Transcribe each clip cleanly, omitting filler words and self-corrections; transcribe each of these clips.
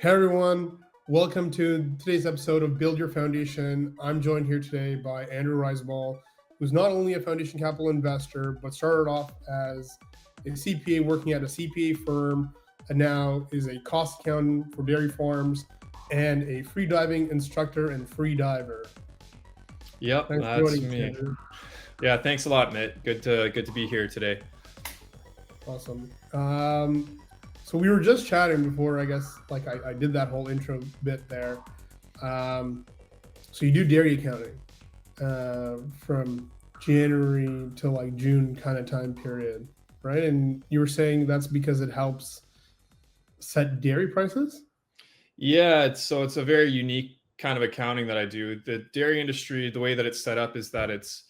Hey everyone, welcome to today's episode of Build Your Foundation. I'm joined here today by Andrew Ryzebol, who's not only a foundation capital investor, but started off as a CPA working at a CPA firm and now is a cost accountant for dairy farms and a free diving instructor and free diver. Yep, Thanks for that's joining us, me. Andrew. Yeah, thanks a lot, Mitt. Good to be here today. Awesome. So we were just chatting before, I guess, like I did that whole intro bit there. So you do dairy accounting from January to like June kind of time period, right? And you were saying that's because it helps set dairy prices? Yeah, it's a very unique kind of accounting that I do. The dairy industry, the way that it's set up is that it's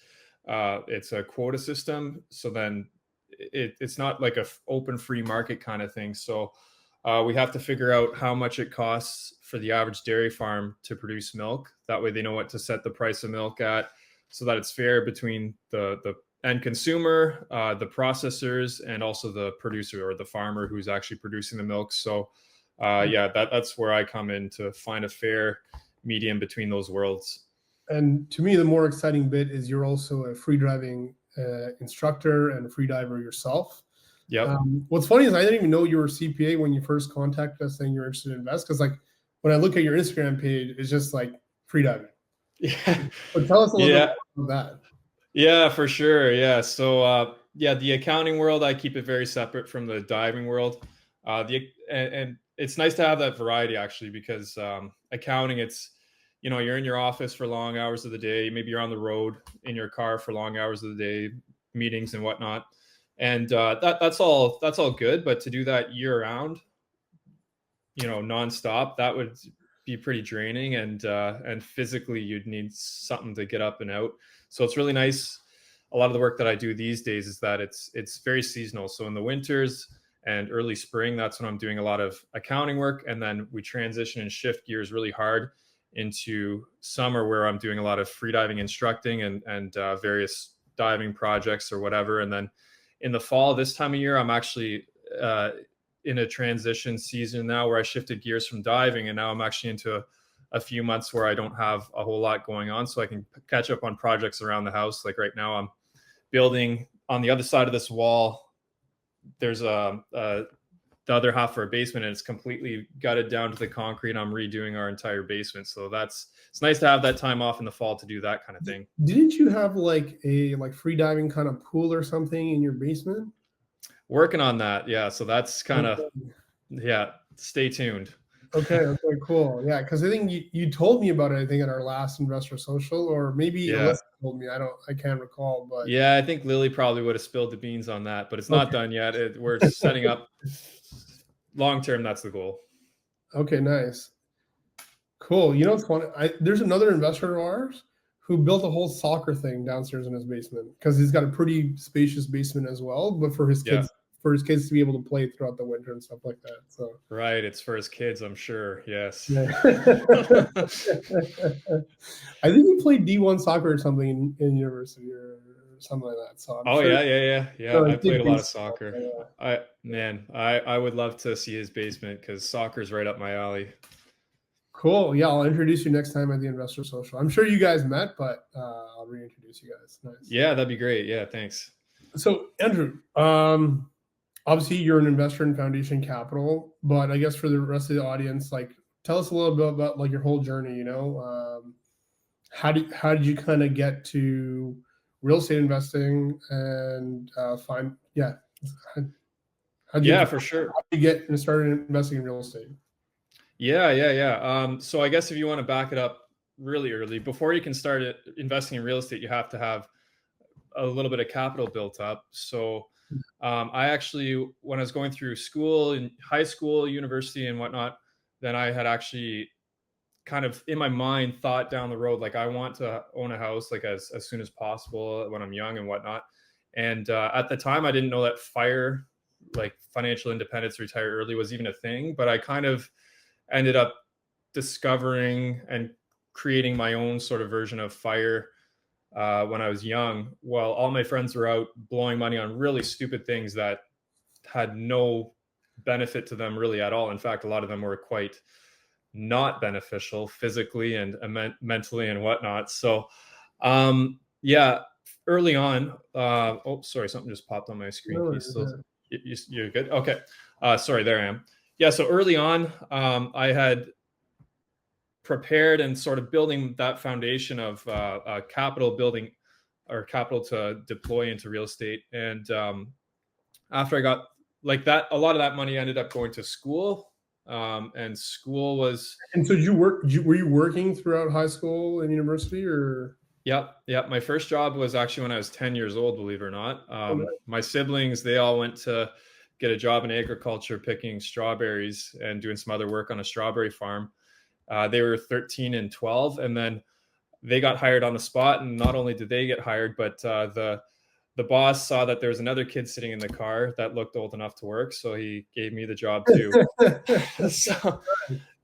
a quota system. So then it's not like a open free market kind of thing. So we have to figure out how much it costs for the average dairy farm to produce milk. That way they know what to set the price of milk at so that it's fair between the end consumer, the processors, and also the producer or the farmer who's actually producing the milk. So yeah, that's where I come in to find a fair medium between those worlds. And to me, the more exciting bit is you're also a free diving instructor and a free diver yourself. Yep. What's funny is I didn't even know you were a CPA when you first contacted us saying you're interested in invest. Because like when I look at your Instagram page, it's just like free diving. Yeah. But tell us a little Yeah. bit about that. Yeah, for sure. Yeah. So yeah, the accounting world, I keep it very separate from the diving world. And it's nice to have that variety actually, because accounting, it's you're in your office for long hours of the day. Maybe you're on the road in your car for long hours of the day, meetings and whatnot. And that's all good. But to do that year round, nonstop, that would be pretty draining, and physically you'd need something to get up and out. So it's really nice. A lot of the work that I do these days is that it's very seasonal. So in the winters and early spring, that's when I'm doing a lot of accounting work, and then we transition and shift gears really hard into summer, where I'm doing a lot of freediving instructing and various diving projects or whatever. And then in the fall, this time of year, I'm actually in a transition season now where I shifted gears from diving, and now I'm actually into a few months where I don't have a whole lot going on, so I can catch up on projects around the house. Like right now, I'm building on the other side of this wall. There's the other half of our basement, and it's completely gutted down to the concrete. I'm redoing our entire basement, so it's nice to have that time off in the fall to do that kind of thing. Didn't you have like a free diving kind of pool or something in your basement? Working on that, yeah. So that's kind of yeah. Stay tuned. Okay, cool. Yeah, because I think you told me about it, I think at our last investor social, or maybe Yeah. Alyssa told me. I can't recall, but Yeah, I think Lily probably would have spilled the beans on that, but it's not okay. done yet. We're setting up long term. That's the goal. Okay, nice. Cool. You know what's funny? There's another investor of ours who built a whole soccer thing downstairs in his basement because he's got a pretty spacious basement as well, but for his Yeah. kids to be able to play throughout the winter and stuff like that. So Right. It's for his kids, I'm sure. Yes. yeah. I think he played D1 soccer or something in university or something like that. So I'm Oh sure. yeah. I played a lot of Baseball, soccer. yeah. I would love to see his basement because soccer's right up my alley. Cool. Yeah, I'll introduce you next time at the investor social. I'm sure you guys met, but I'll reintroduce you guys. Nice. Yeah, that'd be great. Yeah, thanks. So Andrew, obviously you're an investor in Foundation Capital, but I guess for the rest of the audience, like tell us a little bit about like your whole journey. How did you kind of get to real estate investing and find For sure. How did you get started investing in real estate? Yeah. So I guess if you want to back it up really early, before you can start investing in real estate, you have to have a little bit of capital built up. So I actually, when I was going through school, in high school, university and whatnot, then I had actually kind of in my mind thought down the road, like I want to own a house like as soon as possible when I'm young and whatnot. And at the time, I didn't know that like financial independence, retire early was even a thing, but I kind of ended up discovering and creating my own sort of version of FIRE when I was young, while all my friends were out blowing money on really stupid things that had no benefit to them really at all. In fact, a lot of them were quite not beneficial physically and mentally and whatnot. So, yeah, early on, oh, sorry, something just popped on my screen. Can you still, you're good? Okay. Sorry, there I am. Yeah. So early on, I had prepared and sort of building that foundation of capital building or capital to deploy into real estate. And after I got like that, a lot of that money ended up going to school. And school was. And so did you work? Were you working throughout high school and university, or? Yep. My first job was actually when I was 10 years old, believe it or not. My siblings, they all went to get a job in agriculture, picking strawberries and doing some other work on a strawberry farm. They were 13 and 12, and then they got hired on the spot. And not only did they get hired, but the boss saw that there was another kid sitting in the car that looked old enough to work, so he gave me the job too. So,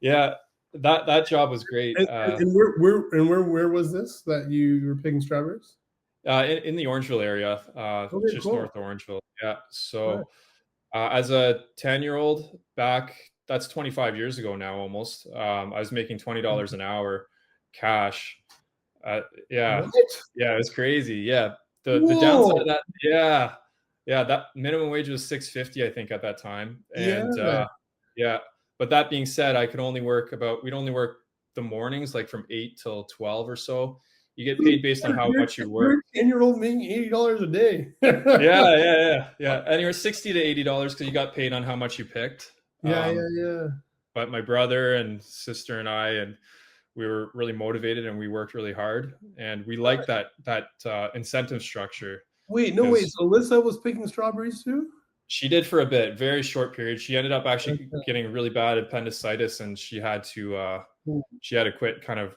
yeah, that job was great. And where was this that you were picking strawberries? In the Orangeville area, just cool. North of Orangeville. Yeah. So, as a 10-year-old back, that's 25 years ago now, almost. I was making $20 an hour, cash. Yeah, what? Yeah, it was crazy. Yeah, the downside of that, that minimum wage was $6.50, I think, at that time, and yeah. But that being said, we'd only work the mornings, like from 8 till 12 or so. You get paid based on how much you work. 10-year-old making $80 a day. Yeah. Anywhere $60 to $80 because you got paid on how much you picked. Yeah. But my brother and sister and we were really motivated and we worked really hard, and we liked that incentive structure. Wait, no, wait. So Alyssa was picking strawberries too? She did for a bit, very short period. She ended up actually getting really bad appendicitis, and she had to quit kind of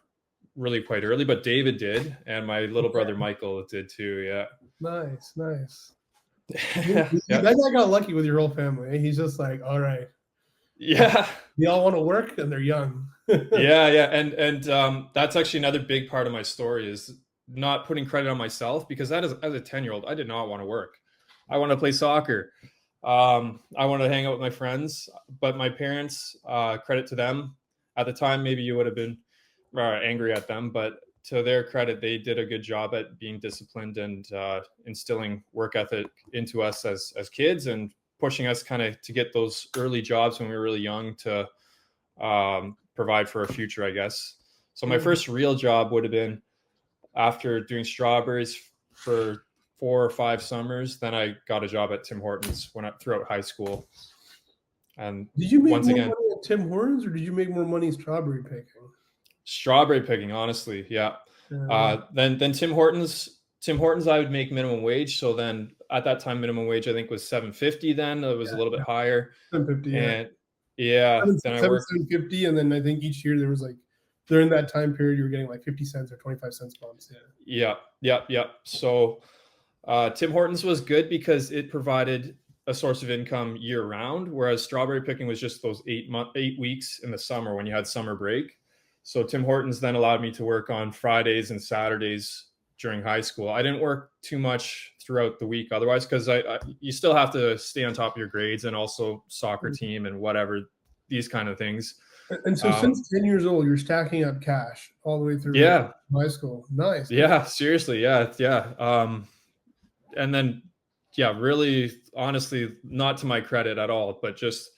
really quite early. But David did, and my little brother Michael did too. Yeah. Nice. That guy got lucky with your whole family. He's just like, all right. Yeah. They all want to work and they're young. Yeah. And that's actually another big part of my story is not putting credit on myself, because as a 10-year-old, I did not want to work. I wanted to play soccer. I wanted to hang out with my friends, but my parents, credit to them at the time, maybe you would have been angry at them, but to their credit, they did a good job at being disciplined and instilling work ethic into us as kids, and pushing us kind of to get those early jobs when we were really young to provide for a future, I guess. So my first real job would have been after doing strawberries for 4 or 5 summers. Then I got a job at Tim Hortons throughout high school. And did you make more money at Tim Hortons, or did you make more money strawberry picking? Strawberry picking, honestly, yeah. Then Tim Hortons, I would make minimum wage. So then at that time, minimum wage I think was $7.50. Then it was a little bit higher. $7.50, and then I worked $7.50, and then I think each year there was like, during that time period, you were getting like 50 cents or 25 cents bumps. Yeah. So Tim Hortons was good because it provided a source of income year round, whereas strawberry picking was just those 8 weeks in the summer when you had summer break. So Tim Hortons then allowed me to work on Fridays and Saturdays during high school. I didn't work too much throughout the week otherwise, because you still have to stay on top of your grades and also soccer team and whatever, these kind of things. And so since 10 years old, you're stacking up cash all the way through high school. Nice. Yeah, seriously. Yeah. And then, really, honestly, not to my credit at all, but just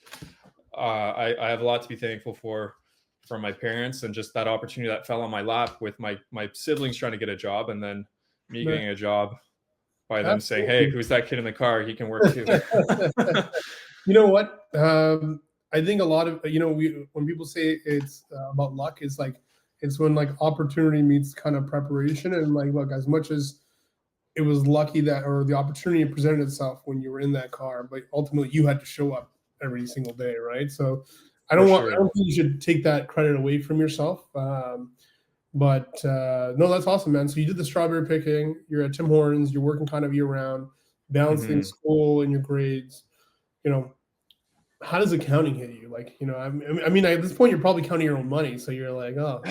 I have a lot to be thankful for from my parents, and just that opportunity that fell on my lap with my siblings trying to get a job, and then me getting a job by them saying, "Hey, who's that kid in the car? He can work too." You know what? I think a lot of, when people say it's about luck, it's when like opportunity meets kind of preparation. And like, look, as much as it was lucky that, or the opportunity presented itself when you were in that car, but ultimately you had to show up every single day, right? So I don't think you should take that credit away from yourself. But no, that's awesome, man. So you did the strawberry picking, you're at Tim Hortons, you're working kind of year round, balancing school and your grades. How does accounting hit you? Like, I mean, at this point, you're probably counting your own money. So you're like, oh.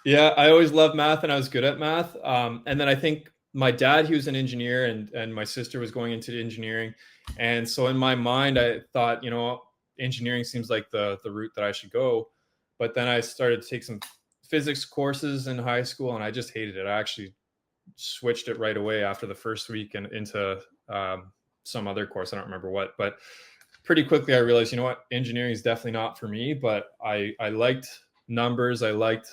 Yeah, I always loved math, and I was good at math. And then I think my dad, he was an engineer, and my sister was going into engineering. And so in my mind, I thought, engineering seems like the route that I should go. But then I started to take some physics courses in high school, and I just hated it. I actually switched it right away after the first week and into some other course. I don't remember what, but pretty quickly I realized, engineering is definitely not for me. But I liked numbers. I liked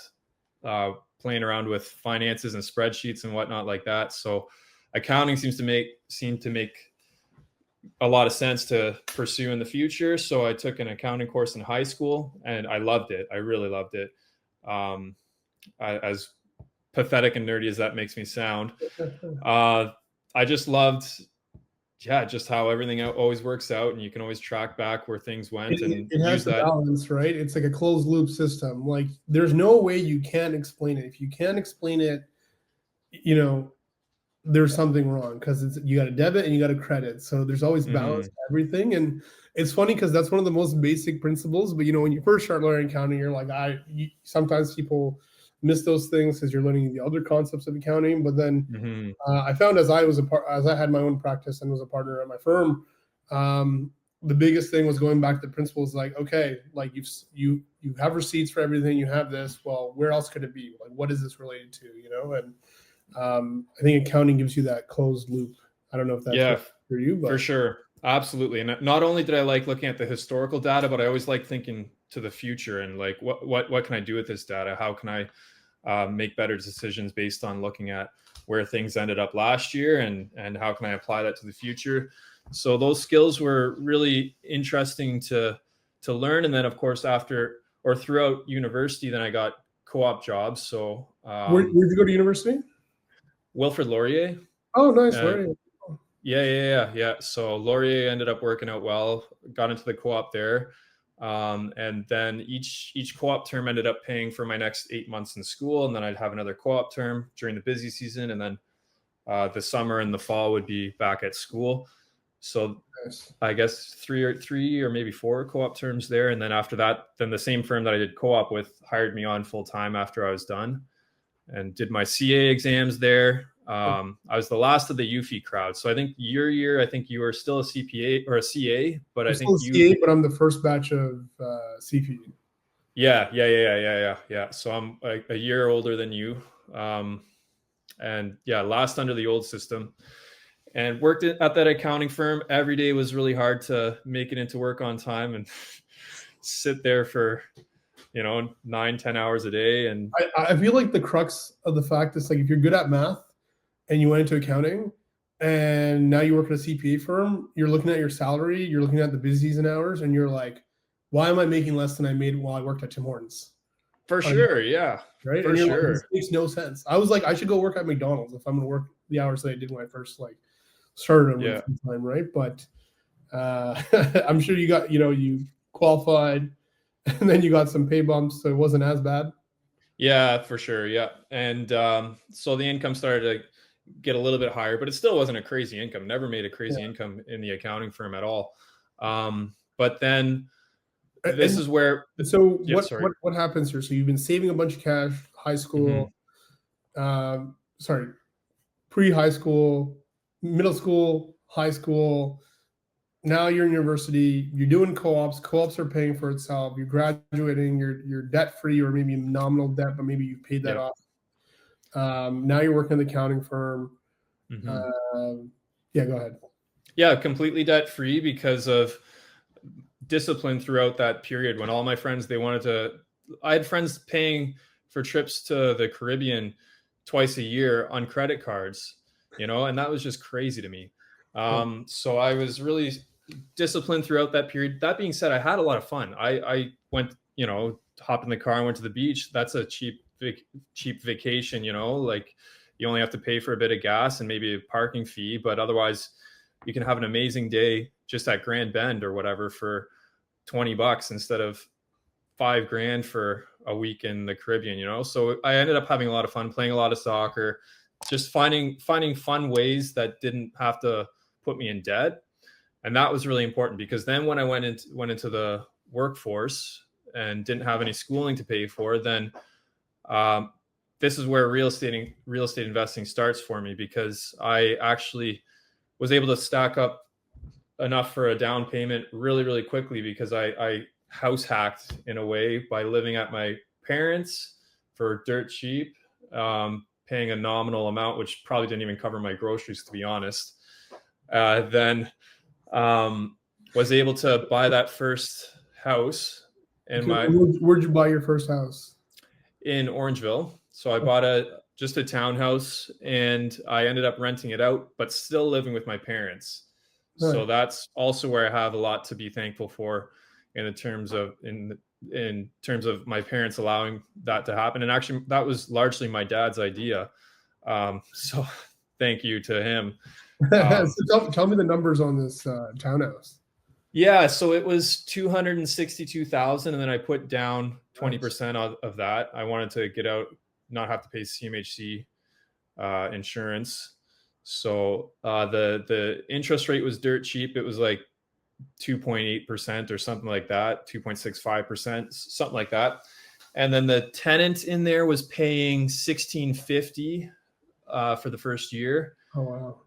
playing around with finances and spreadsheets and whatnot like that. So accounting seemed to make a lot of sense to pursue in the future. So I took an accounting course in high school, and I loved it. I really loved it. As pathetic and nerdy as that makes me sound, I just loved, just how everything always works out, and you can always track back where things went and it has use to that. balance, right? It's like a closed loop system. Like there's no way you can't explain it. If you can't explain it, there's something wrong, because you got a debit and you got a credit. So there's always balance to everything. And it's funny because that's one of the most basic principles. But when you first start learning accounting, you're like, sometimes people miss those things because you're learning the other concepts of accounting. But then I found as I had my own practice and was a partner at my firm, the biggest thing was going back to the principles, like, okay, like you have receipts for everything, you have this, well, where else could it be? Like, what is this related to? And I think accounting gives you that closed loop. I don't know if that's for you, but for sure. Absolutely. And not only did I like looking at the historical data, but I always like thinking to the future and like, what can I do with this data? How can I make better decisions based on looking at where things ended up last year, and how can I apply that to the future? So those skills were really interesting to learn. And then of course, throughout university, then I got co-op jobs. So where'd you go to university? Wilfrid Laurier. Oh, nice. Laurier. Yeah. So Laurier ended up working out well, got into the co-op there. And then each co-op term ended up paying for my next 8 months in school. And then I'd have another co-op term during the busy season. And then the summer and the fall would be back at school. So nice. I guess three or maybe 4 co-op terms there. And then after that, then the same firm that I did co-op with hired me on full time after I was done, and did my CA exams there. I was the last of the UFI crowd. So I think your year, I think you were still a CPA or a CA, but I think CA, but I'm the first batch of CP. Yeah. So I'm a year older than you. And last under the old system, and worked at that accounting firm. Every day was really hard to make it into work on time and sit there for 9-10 hours a day. And I feel like the crux of the fact is, like, if you're good at math and you went into accounting and now you work at a CPA firm, you're looking at your salary, you're looking at the busy season hours, and you're like, why am I making less than I made while I worked at Tim Hortons? For sure. Yeah. Right. For and you're sure. like, this makes no sense. I was like, I should go work at McDonald's if I'm going to work the hours that I did when I first started on full time. Right. But I'm sure you got, you qualified, and then you got some pay bumps, so it wasn't as bad. Yeah, for sure. Yeah. And so the income started to get a little bit higher, but it still wasn't a crazy income. Never made a crazy income in the accounting firm at all. But then this is where. So what happens here? So you've been saving a bunch of cash, high school, pre-high school, middle school, high school. Now you're in university, you're doing co-ops. Co-ops are paying for itself. You're graduating, you're debt-free, or maybe nominal debt, but maybe you paid that off. Now you're working in the accounting firm. Go ahead. Yeah, completely debt-free because of discipline throughout that period when all my friends, I had friends paying for trips to the Caribbean twice a year on credit cards, and that was just crazy to me. So I was really disciplined throughout that period. That being said, I had a lot of fun. I went, hop in the car and went to the beach. That's a cheap vacation, like you only have to pay for a bit of gas and maybe a parking fee, but otherwise you can have an amazing day just at Grand Bend or whatever for $20 instead of $5,000 for a week in the Caribbean, So I ended up having a lot of fun, playing a lot of soccer, just finding fun ways that didn't have to put me in debt. And that was really important, because then when I went into the workforce and didn't have any schooling to pay for, then this is where real estate investing starts for me, because I actually was able to stack up enough for a down payment really, really quickly because I house hacked in a way by living at my parents for dirt cheap, paying a nominal amount, which probably didn't even cover my groceries, to be honest. Then was able to buy that first house in Okay, where'd you buy your first house? in Orangeville. So I bought just a townhouse, and I ended up renting it out, but still living with my parents. So Right. that's also where I have a lot to be thankful for in terms of my parents allowing that to happen. And actually, that was largely my dad's idea. So thank you to him. So tell me the numbers on this townhouse. Yeah, so it was 262,000, and then I put down Nice. 20% of that. I wanted to get out, not have to pay CMHC insurance. So the interest rate was dirt cheap. It was like 2.8% or something like that, 2.65%, something like that. And then the tenant in there was paying 1650 for the first year. Oh wow.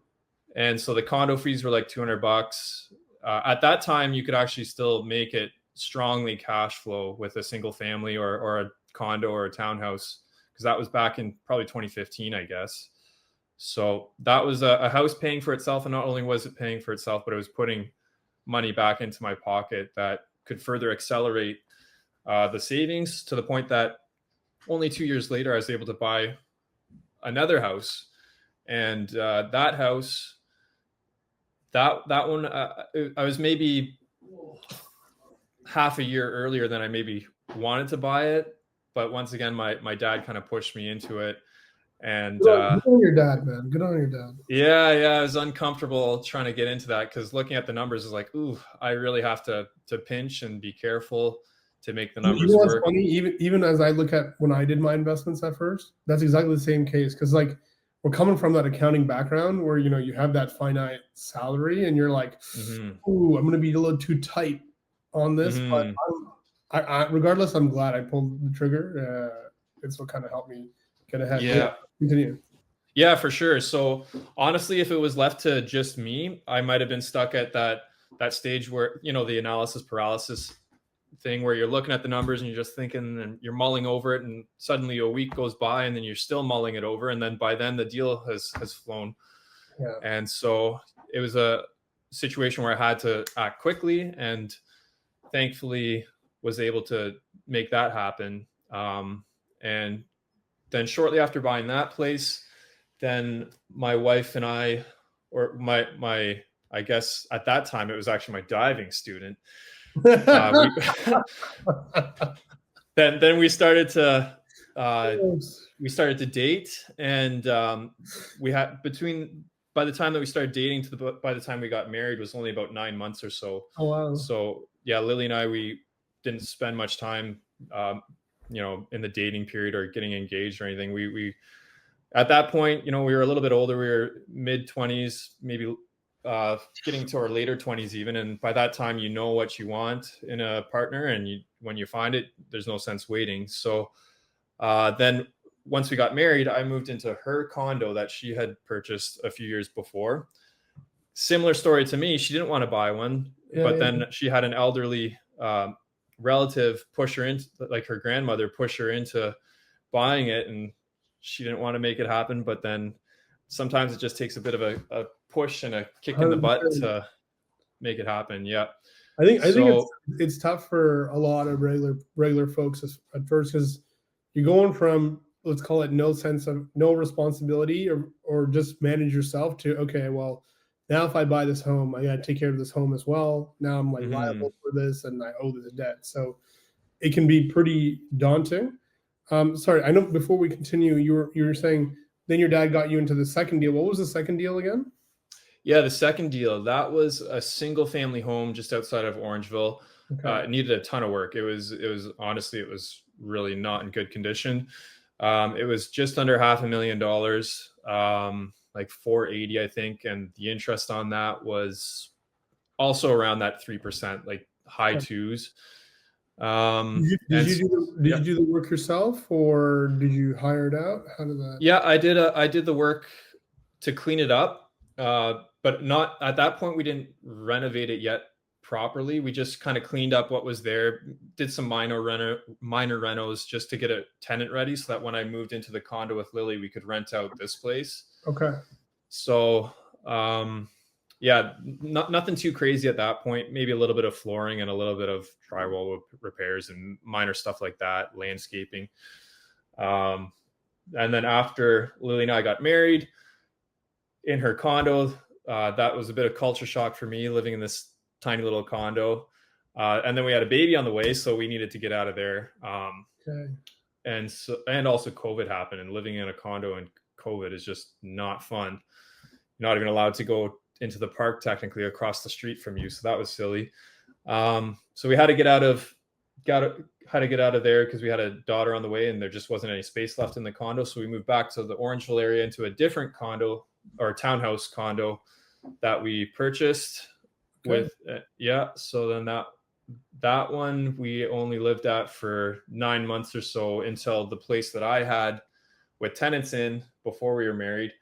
And so the condo fees were like $200. At that time, you could actually still make it strongly cash flow with a single family or a condo or a townhouse, because that was back in probably 2015, I guess. So that was a house paying for itself. And not only was it paying for itself, but it was putting money back into my pocket that could further accelerate the savings, to the point that only 2 years later, I was able to buy another house. And that house, that one, I was maybe half a year earlier than I maybe wanted to buy it. But once again, my dad kind of pushed me into it. And Good on your dad, man. Good on your dad. yeah, I was uncomfortable trying to get into that, because looking at the numbers is like, ooh, I really have to pinch and be careful to make the numbers What's work. funny? Even as I look at when I did my investments at first, that's exactly the same case. Because like we're coming from that accounting background where you have that finite salary, and you're like, ooh, I'm going to be a little too tight on this. But regardless, I'm glad I pulled the trigger. It's what kind of helped me get ahead. Yeah. Continue. Yeah, for sure. So honestly, if it was left to just me, I might have been stuck at that stage where, the analysis paralysis thing, where you're looking at the numbers and you're just thinking and you're mulling over it, and suddenly a week goes by and then you're still mulling it over, and then by then the deal has flown. Yeah. And so it was a situation where I had to act quickly, and thankfully was able to make that happen. And then shortly after buying that place, then my wife and I, or my I guess at that time it was actually my diving student. Then we started to date, and we had by the time that we started dating to by the time we got married was only about 9 months or so. Oh wow. So yeah, Lily and I, we didn't spend much time in the dating period or getting engaged or anything. We at that point, we were a little bit older. We were mid-20s, maybe getting to our later 20s even. And by that time, you know what you want in a partner. And when you find it, there's no sense waiting. So then once we got married, I moved into her condo that she had purchased a few years before. Similar story to me. She didn't want to buy one, but then she had an elderly relative push her into, like her grandmother push her into buying it, and she didn't want to make it happen. But then sometimes it just takes a bit of a push and a kick in the butt to make it happen. Yeah. I think it's tough for a lot of regular folks at first, because you're going from, let's call it, no sense of no responsibility or just manage yourself to, okay, well, now if I buy this home, I got to take care of this home as well. Now I'm like liable for this, and I owe this debt. So it can be pretty daunting. Sorry, I know before we continue, you were saying then your dad got you into the second deal. What was the second deal again? Yeah, the second deal, that was a single family home just outside of Orangeville. Okay. It needed a ton of work. It was honestly, it was really not in good condition. It was just under $500,000, like 480, I think. And the interest on that was also around that 3%, like high twos. Did you do the work yourself, or did you hire it out? How did that? Yeah, I did the work to clean it up. But not at that point, we didn't renovate it yet properly. We just kind of cleaned up what was there, did some minor renos just to get a tenant ready so that when I moved into the condo with Lily, we could rent out this place. Okay. So, yeah, nothing too crazy at that point. Maybe a little bit of flooring and a little bit of drywall repairs and minor stuff like that, landscaping. And then after Lily and I got married in her condo, that was a bit of culture shock for me, living in this tiny little condo. And then we had a baby on the way, so we needed to get out of there. Okay. And also COVID happened, and living in a condo in COVID is just not fun. You're not even allowed to go into the park technically across the street from you, so that was silly. So we had to get out of there because we had a daughter on the way, and there just wasn't any space left in the condo. So we moved back to the Orangeville area into a different condo or townhouse condo that we purchased. Okay. With so then that one we only lived at for 9 months or so, until the place that I had with tenants in before we were married,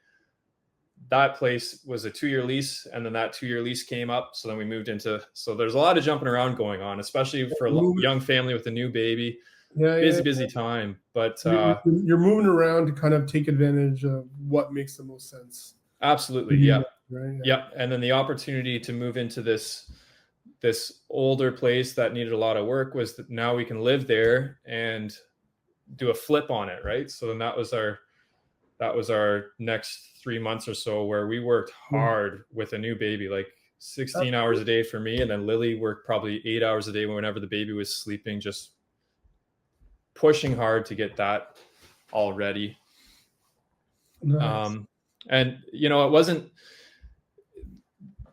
that place was a 2-year lease, and then that 2-year lease came up, so then we moved into, so there's a lot of jumping around going on, especially for a young family with a new baby. Busy time, but you're moving around to kind of take advantage of what makes the most sense. Absolutely. Yeah. Right? Yeah. And then the opportunity to move into this older place that needed a lot of work was that now we can live there and do a flip on it. Right. So then that was our next 3 months or so, where we worked hard with a new baby, like 16 hours a day for me. And then Lily worked probably 8 hours a day whenever the baby was sleeping, just pushing hard to get that all ready. Nice. And it wasn't,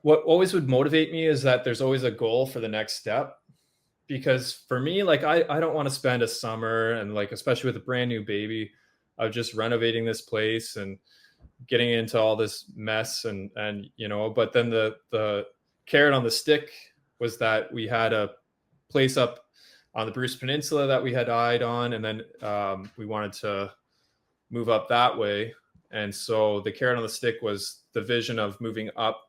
what always would motivate me is that there's always a goal for the next step. Because for me, like, I don't want to spend a summer, and like, especially with a brand new baby, of just renovating this place and getting into all this mess and but then the carrot on the stick was that we had a place up on the Bruce Peninsula that we had eyed on, and then we wanted to move up that way. And so the carrot on the stick was the vision of moving up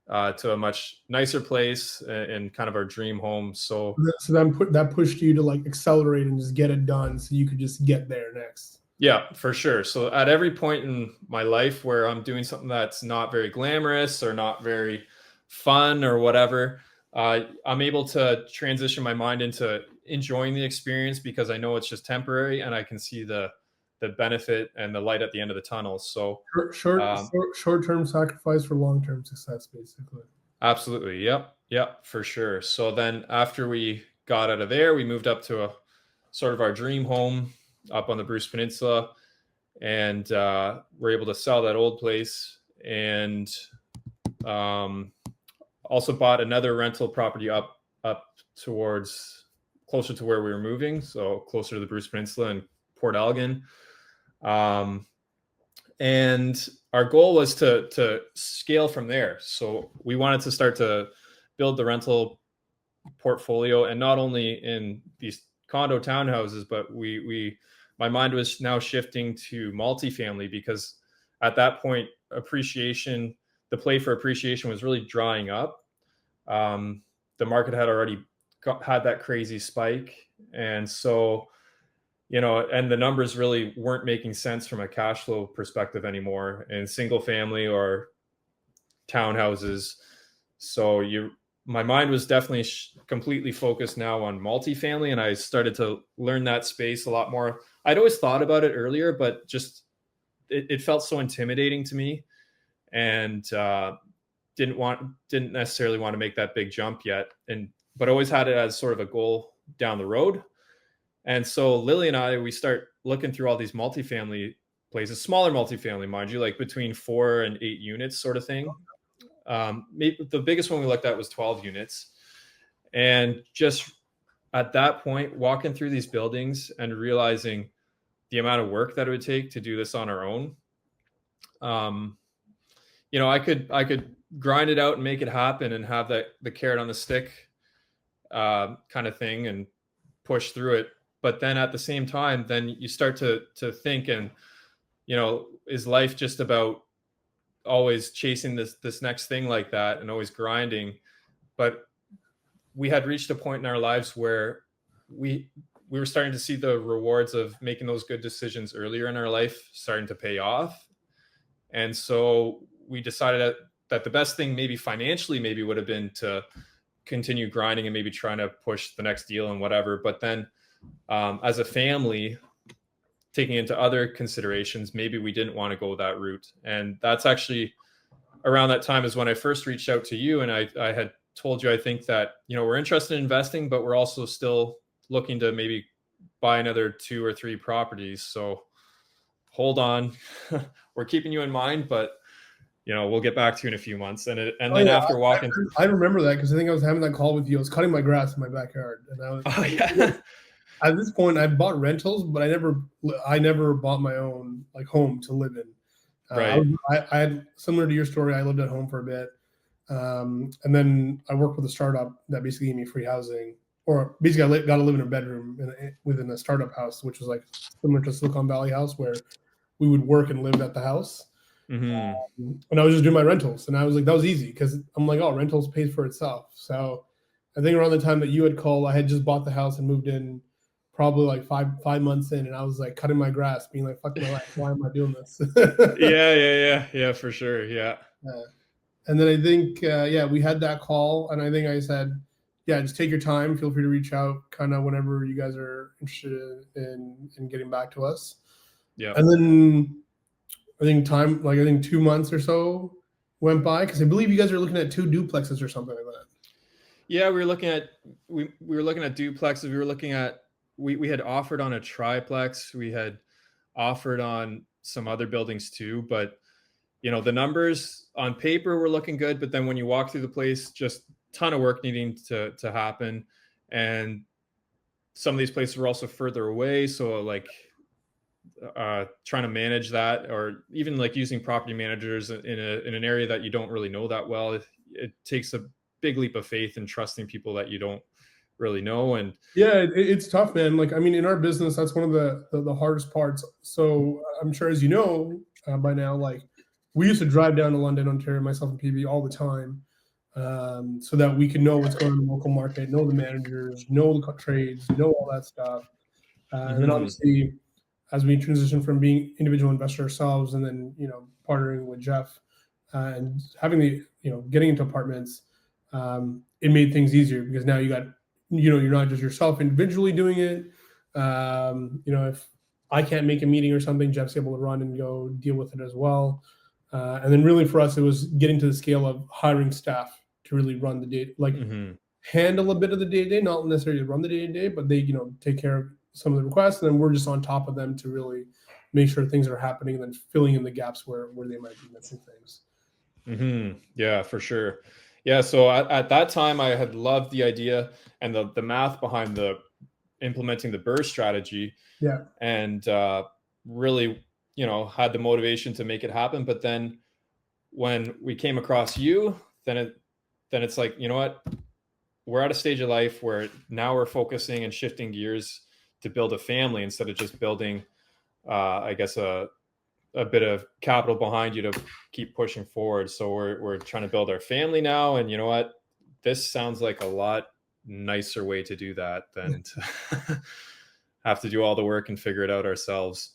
to a much nicer place in kind of our dream home. So that pushed you to like accelerate and just get it done, so you could just get there next. Yeah, for sure. So at every point in my life where I'm doing something that's not very glamorous or not very fun or whatever, I'm able to transition my mind into enjoying the experience, because I know it's just temporary and I can see the benefit and the light at the end of the tunnel. So short-term sacrifice for long-term success, basically. Absolutely. Yep, for sure. So then after we got out of there, we moved up to a sort of our dream home up on the Bruce Peninsula, and we're able to sell that old place, and also bought another rental property up towards closer to where we were moving, so closer to the Bruce Peninsula and Port Elgin. And our goal was to scale from there. So we wanted to start to build the rental portfolio, and not only in these condo townhouses, but my mind was now shifting to multifamily, because at that point, the play for appreciation was really drying up. The market had already had that crazy spike. And so, and the numbers really weren't making sense from a cash flow perspective anymore in single family or townhouses. So my mind was definitely completely focused now on multifamily, and I started to learn that space a lot more. I'd always thought about it earlier, but just it felt so intimidating to me, and didn't necessarily want to make that big jump yet, but always had it as sort of a goal down the road. And so Lily and I, we start looking through all these multifamily places, smaller multifamily, mind you, like between 4 and 8 units sort of thing. Maybe the biggest one we looked at was 12 units. And just at that point, walking through these buildings and realizing the amount of work that it would take to do this on our own. I could grind it out and make it happen and have the carrot on the stick kind of thing and push through it. But then at the same time, then you start to think, and, is life just about always chasing this next thing like that and always grinding. But we had reached a point in our lives where we were starting to see the rewards of making those good decisions earlier in our life starting to pay off. And so we decided that the best thing maybe financially maybe would have been to continue grinding and maybe trying to push the next deal and whatever. But then as a family, taking into other considerations, maybe we didn't want to go that route. And that's actually around that time is when I first reached out to you. And I had told you, I think that, we're interested in investing, but we're also still looking to maybe buy another 2 or 3 properties. So hold on. We're keeping you in mind, but we'll get back to you in a few months. And then after walking, I remember that because I think I was having that call with you. I was cutting my grass in my backyard, and at this point, I bought rentals, but I never bought my own home to live in. Right. I had, similar to your story, I lived at home for a bit, and then I worked with a startup that basically gave me free housing, or basically I got to live in a bedroom within a startup house, which was similar to Silicon Valley House, where we would work and live at the house. Mm-hmm. And I was just doing my rentals, and I was like, that was easy because I'm like, oh, rentals pays for itself. So I think around the time that you had called, I had just bought the house and moved in, probably five months in, and I was cutting my grass, being like, fuck my life, why am I doing this? yeah, for sure. Yeah. And then I think we had that call, and I think I said, yeah, just take your time, feel free to reach out kind of whenever you guys are interested in getting back to us. Yeah. And then I think 2 months or so went by, because I believe you guys are looking at 2 duplexes or something like that. Yeah, we were looking at duplexes. We were looking at we had offered on a triplex. We had offered on some other buildings too, but the numbers on paper were looking good, but then when you walk through the place, just ton of work needing to happen, and some of these places were also further away, so trying to manage that, or even using property managers in an area that you don't really know that well, it takes a big leap of faith and trusting people that you don't really know. And yeah, it's tough, man. In our business, that's one of the hardest parts. So I'm sure, as you know by now, we used to drive down to London, Ontario, myself and PB, all the time, so that we can know what's going on in the local market, know the managers, know the trades, know all that stuff. And then obviously, as we transition from being individual investors ourselves, and then partnering with Jeff, and having getting into apartments, it made things easier, because now you got you're not just yourself individually doing it. If I can't make a meeting or something, Jeff's able to run and go deal with it as well. And then really for us, it was getting to the scale of hiring staff to really run the day, handle a bit of the day-to-day, not necessarily run the day-to-day, but they take care of some of the requests, and then we're just on top of them to really make sure things are happening, and then filling in the gaps where they might be missing things. Mm-hmm. Yeah, for sure. Yeah, so at that time, I had loved the idea and the math behind the implementing the BRRRR strategy. Yeah. And really, had the motivation to make it happen. But then when we came across you, then it's like, you know what? We're at a stage of life where now we're focusing and shifting gears to build a family instead of just building, I guess, a bit of capital behind you to keep pushing forward. So we're trying to build our family now. And you know what? This sounds like a lot nicer way to do that than to have to do all the work and figure it out ourselves.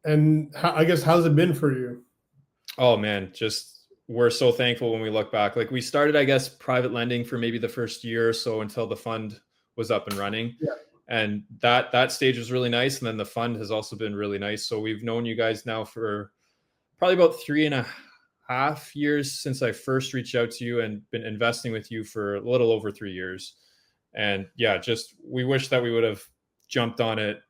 And I guess, how's it been for you? Oh man, we're so thankful when we look back. We started, I guess, private lending for maybe the first year or so until the fund was up and running. Yeah. And that stage was really nice. And then the fund has also been really nice. So we've known you guys now for probably about 3.5 years since I first reached out to you, and been investing with you for a little over 3 years. And yeah, we wish that we would have jumped on it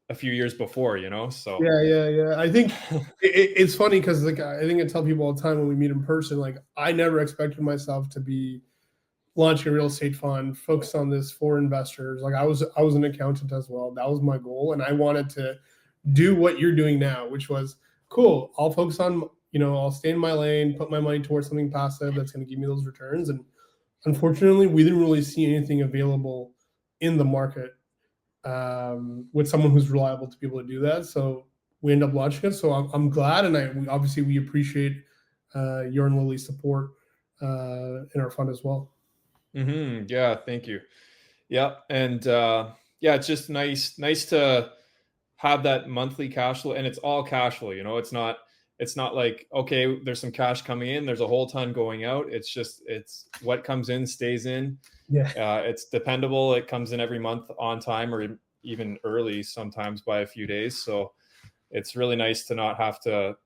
a few years before, so. Yeah. I think it's funny because I think I tell people all the time when we meet in person, I never expected myself to be launching a real estate fund focused on this for investors. I was an accountant as well. That was my goal. And I wanted to do what you're doing now, which was cool. I'll focus on, I'll stay in my lane, put my money towards something passive that's going to give me those returns. And unfortunately, we didn't really see anything available in the market with someone who's reliable to be able to do that. So we end up launching it. So I'm glad, and we obviously appreciate your and Lily's support in our fund as well. Yeah, thank you. Yeah, and yeah, it's just nice to have that monthly cash flow, and it's all cash flow. It's not like, okay, there's some cash coming in, there's a whole ton going out. It's what comes in stays in. Yeah. It's dependable. It comes in every month on time, or even early sometimes by a few days. So it's really nice to not have to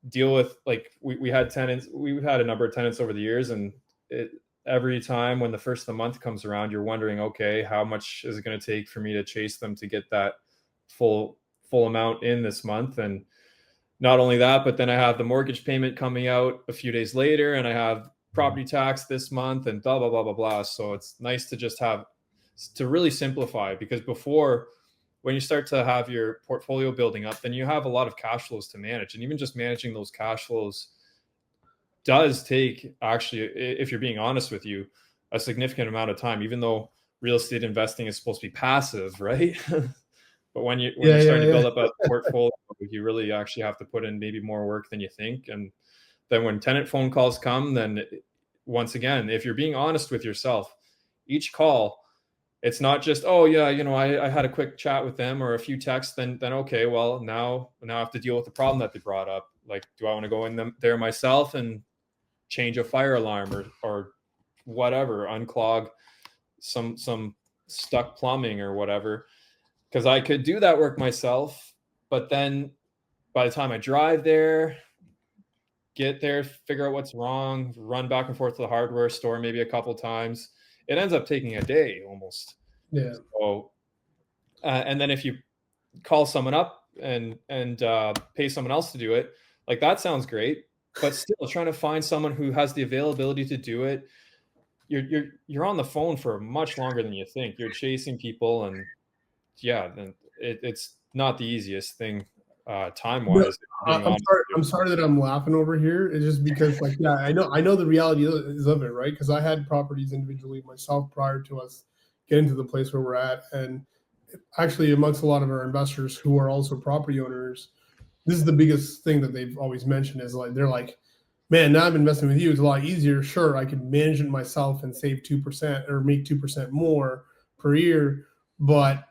deal with, like, we had tenants. We've had a number of tenants over the years, and every time when the first of the month comes around, you're wondering, okay, how much is it going to take for me to chase them to get that full amount in this month? And not only that, but then I have the mortgage payment coming out a few days later, and I have property tax this month, and blah blah blah blah blah. So it's nice to just have to really simplify, because before, when you start to have your portfolio building up, then you have a lot of cash flows to manage, and even just managing those cash flows does take, actually, if you're being honest with you, a significant amount of time, even though real estate investing is supposed to be passive, right? But when you're starting to build up a portfolio, you really actually have to put in maybe more work than you think. And then when tenant phone calls come, then once again, if you're being honest with yourself, each call, it's not just, oh yeah, I had a quick chat with them or a few texts, then okay, well, now I have to deal with the problem that they brought up. Like, do I want to go in there myself and change a fire alarm, or whatever, unclog some stuck plumbing or whatever? Because I could do that work myself, but then by the time I drive there, get there, figure out what's wrong, run back and forth to the hardware store maybe a couple times, it ends up taking a day almost. Yeah. So and then if you call someone up and pay someone else to do it, like, that sounds great, but still trying to find someone who has the availability to do it, you're on the phone for much longer than you think. You're chasing people, and yeah, then it's not the easiest thing time No, wise, being honest sorry. with I'm sorry that I'm laughing over here. It's just because, like, yeah, I know the reality is of it, right? Because I had properties individually myself prior to us getting to the place where we're at, and actually, amongst a lot of our investors who are also property owners, this is the biggest thing that they've always mentioned is, like, they're like, man, now I'm investing with you. It's a lot easier. Sure, I could manage it myself and save 2% or make 2% more per year, but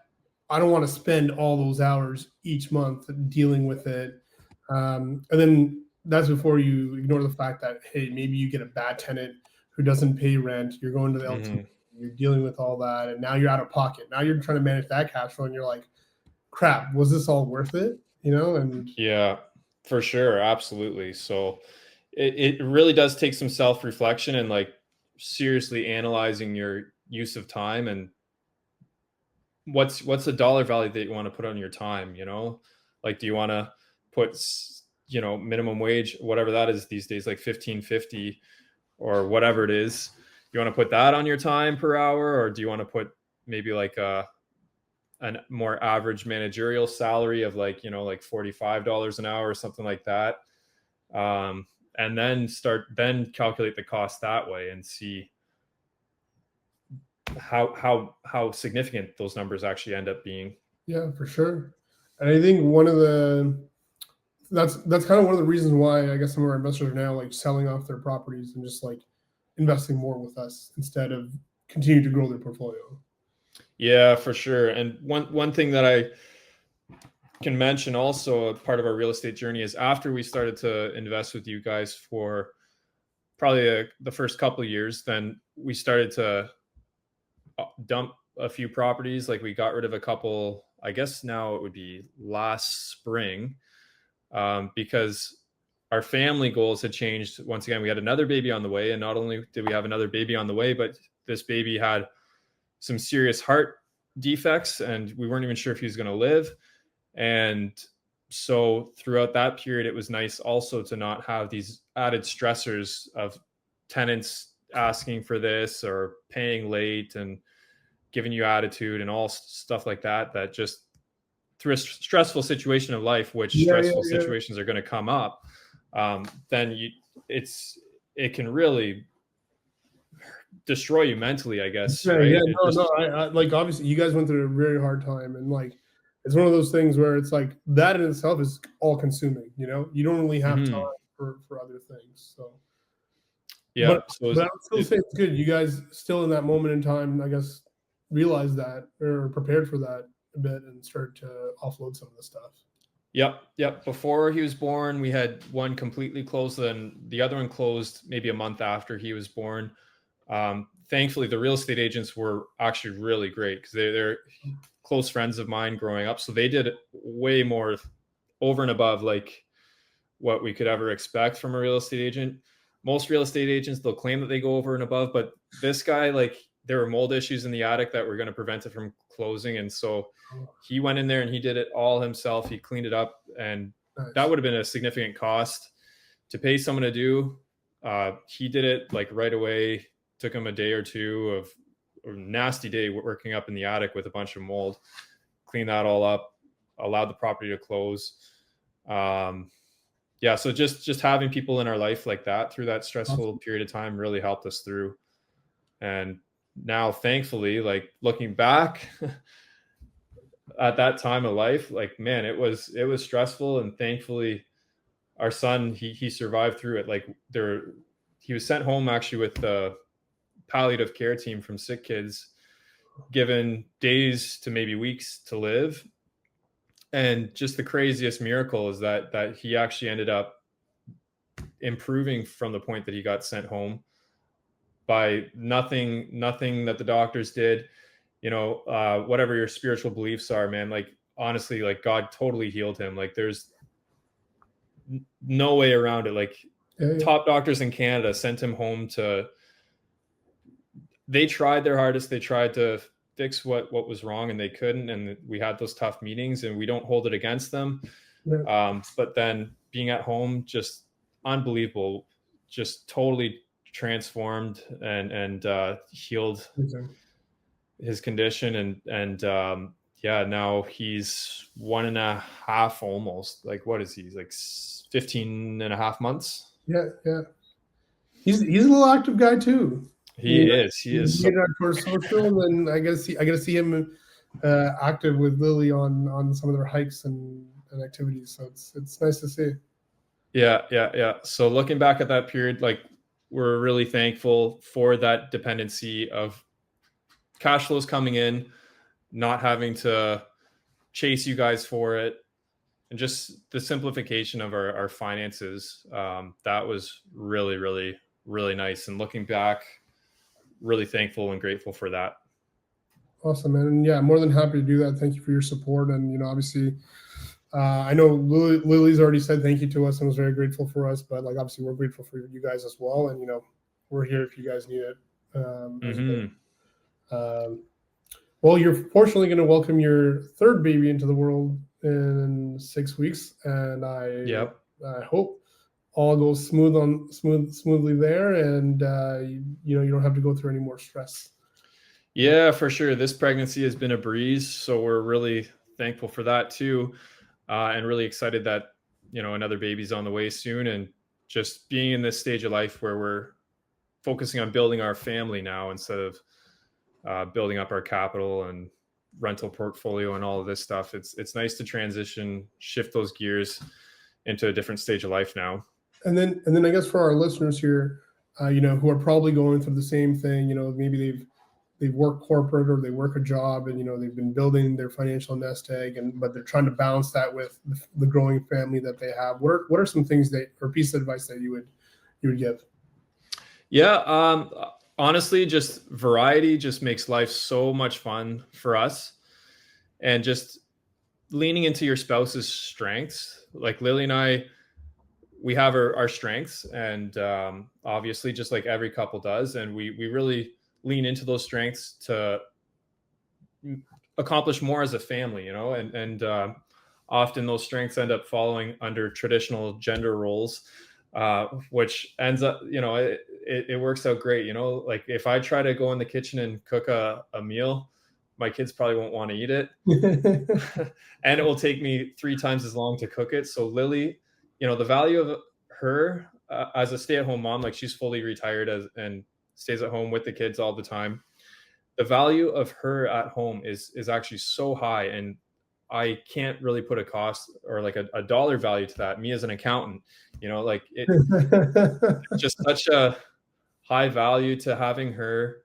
I don't want to spend all those hours each month dealing with it. And then that's before you ignore the fact that, hey, maybe you get a bad tenant who doesn't pay rent. You're going to the you. LT, you're dealing with all that, and now you're out of pocket. Now you're trying to manage that cash flow, and you're like, crap, was this all worth it? And Yeah, for sure, absolutely. So it really does take some self-reflection, and, like, seriously analyzing your use of time, and what's the dollar value that you want to put on your time. Like, do you want to put minimum wage, whatever that is these days, like 15.50 or whatever it is, you want to put that on your time per hour, or do you want to put maybe like a more average managerial salary of, like, like $45 an hour or something like that? And then calculate the cost that way, and see how significant those numbers actually end up being. yeah, for sure. And I think that's kind of one of the reasons why I guess some of our investors are now, like, selling off their properties and just, like, investing more with us instead of continue to grow their portfolio. Yeah, for sure. And one thing that I can mention also, a part of our real estate journey, is after we started to invest with you guys for probably the first couple of years, then we started to dump a few properties. Like, we got rid of a couple, I guess now it would be last spring, because our family goals had changed. Once again, we had another baby on the way, and not only did we have another baby on the way, but this baby had some serious heart defects, and we weren't even sure if he was going to live. And so throughout that period, it was nice also to not have these added stressors of tenants asking for this or paying late and giving you attitude and all stuff like that, that just, through a stressful situation of life, which stressful situations are going to come up, then it can really destroy you mentally, I guess. Yeah, right? yeah, no, I like, obviously you guys went through a very hard time, and, like, it's one of those things where it's like that in itself is all consuming. You don't really have time Hmm. for other things. So, Yeah. but So but I would still say it's good. You guys still in that moment in time, I guess, realized that or prepared for that a bit and started to offload some of the stuff. yep, yep. Before he was born, we had one completely closed, then the other one closed maybe a month after he was born. Thankfully, the real estate agents were actually really great because they're close friends of mine growing up, so they did way more over and above like what we could ever expect from a real estate agent. Most real estate agents, they'll claim that they go over and above, but this guy, like, there were mold issues in the attic that were going to prevent it from closing, and so Oh, he went in there and he did it all himself. He cleaned it up, and that nice. would have been a significant cost to pay someone to do. He did it like right away. Took him a day or two of a nasty day working up in the attic with a bunch of mold. Cleaned that all up, allowed the property to close. Yeah, so just having people in our life like that through that stressful Awesome. period of time really helped us through. And now, thankfully, like looking back at that time of life, like, man, it was stressful, and thankfully our son, he survived through it. Like, he was sent home actually with the palliative care team from Sick Kids, given days to maybe weeks to live. And just the craziest miracle is that he actually ended up improving from the point that he got sent home by nothing that the doctors did. Whatever your spiritual beliefs are, man, like, honestly, like, God totally healed him. Like, there's no way around it. Like, Yeah, yeah. top doctors in Canada sent him home to, they tried their hardest. They tried to fix what was wrong, and they couldn't. And we had those tough meetings, and we don't hold it against them. Yeah. But then being at home, just unbelievable, just totally transformed and healed Amazing. his condition. And yeah, now he's 1.5, almost, like, what is he, like 15 and a half months? Yeah, yeah. He's a little active guy too. He is. He He's is. made it towards social, and I got to see him active with Lily on some of their hikes and activities. So it's nice to see. Yeah, yeah, yeah. So looking back at that period, like, we're really thankful for that dependency of cash flows coming in, not having to chase you guys for it, and just the simplification of our finances. That was really, really, really nice. And looking back, really thankful and grateful for that. Awesome, man. And yeah, more than happy to do that. Thank you for your support. And obviously, I know Lily's already said thank you to us and was very grateful for us. But like, obviously, we're grateful for you guys as well. And we're here if you guys need it as Mm-hmm. well. Well, you're fortunately going to welcome your third baby into the world in 6 weeks, and Yep. I hope all goes smoothly there, and you don't have to go through any more stress. Yeah, for sure. This pregnancy has been a breeze, so we're really thankful for that too, and really excited that another baby's on the way soon, and just being in this stage of life where we're focusing on building our family now instead of building up our capital and rental portfolio and all of this stuff. It's nice to transition, shift those gears into a different stage of life now. And then I guess for our listeners here, who are probably going through the same thing, maybe they've worked corporate or they work a job, and they've been building their financial nest egg, but they're trying to balance that with the growing family that they have. What are some things or piece of advice that you would give? Yeah, honestly, just variety just makes life so much fun for us, and just leaning into your spouse's strengths. Like, Lily and I, we have our strengths, and obviously, just like every couple does, and we really lean into those strengths to accomplish more as a family, and often those strengths end up falling under traditional gender roles, which ends up, it works out great. Like, if I try to go in the kitchen and cook a meal, my kids probably won't want to eat it. And it will take me 3 times as long to cook it. So Lily, the value of her as a stay-at-home mom, like, she's fully retired and stays at home with the kids all the time. The value of her at home is actually so high, and I can't really put a cost or like a dollar value to that. Me as an accountant, like it's just such a high value to having her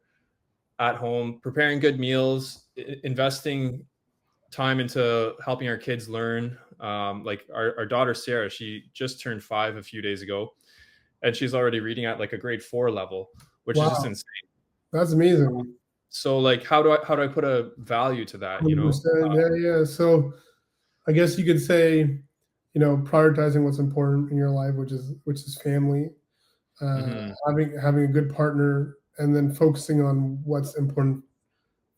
at home, preparing good meals, investing time into helping our kids learn. Like our daughter Sarah, she just turned 5 a few days ago, and she's already reading at like a grade 4 level, which is just Wow, insane. that's amazing. So like, how do I put a value to that? 100%. Yeah. So I guess you could say, prioritizing what's important in your life, which is family, Mhm. having a good partner, and then focusing on what's important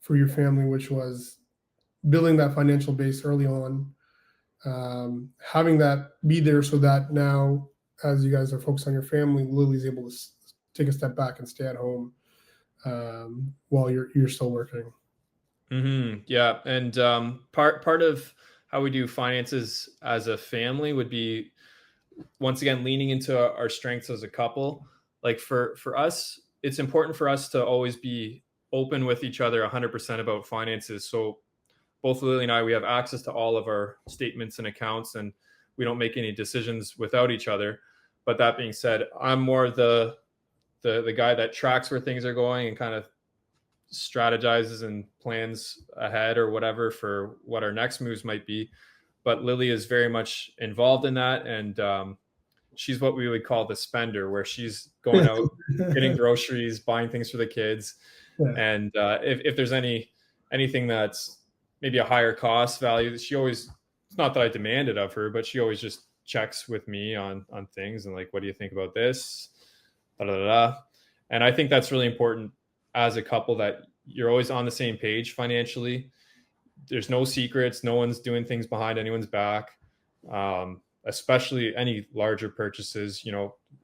for your family, which was building that financial base early on, having that be there so that now, as you guys are focused on your family, Lily's able to take a step back and stay at home while you're still working. Yeah, and part of how we do finances as a family would be, once again, leaning into our strengths as a couple. Like for us, it's important for us to always be open with each other 100% about finances. So both Lily and I, we have access to all of our statements and accounts, and we don't make any decisions without each other. But that being said, I'm more the guy that tracks where things are going and kind of strategizes and plans ahead or whatever for what our next moves might be. But Lily is very much involved in that, and she's what we would call the spender, where she's going out, getting groceries, buying things for the kids, Yeah. and if there's anything that's maybe a higher cost value, she always, it's not that I demand it of her, but she always just checks with me on things and like, what do you think about this? Da, da, da, da. And I think that's really important as a couple, that you're always on the same page financially. There's no secrets. No one's doing things behind anyone's back. Especially any larger purchases.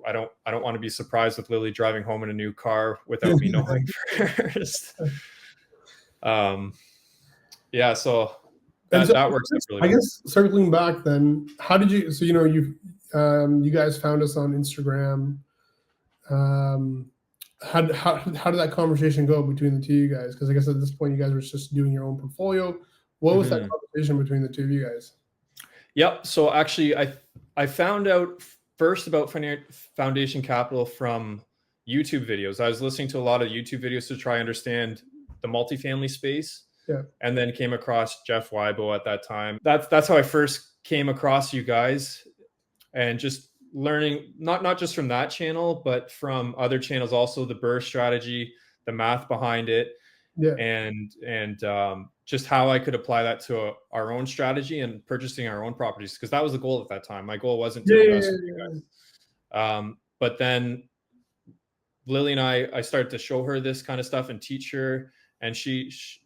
I don't want to be surprised with Lily driving home in a new car without me knowing first. Yeah, so And so that works out really I well. guess circling back then, how did you, so, you guys found us on Instagram. How did that conversation go between the two of you guys? Because I guess at this point you guys were just doing your own portfolio. What was that conversation between the two of you guys? Yep. So actually, I found out first about foundation capital from YouTube videos. I was listening to a lot of YouTube videos to try and understand the multifamily space. Yeah. And then came across Jeff Ryzebol at that time. That's how I first came across you guys, and just learning not just from that channel, but from other channels also, the BRRRR strategy, the math behind it, Yeah. and just how I could apply that to our own strategy and purchasing our own properties, because that was the goal at that time. My goal wasn't to invest with you guys. But then Lily and I started to show her this kind of stuff and teach her, and she's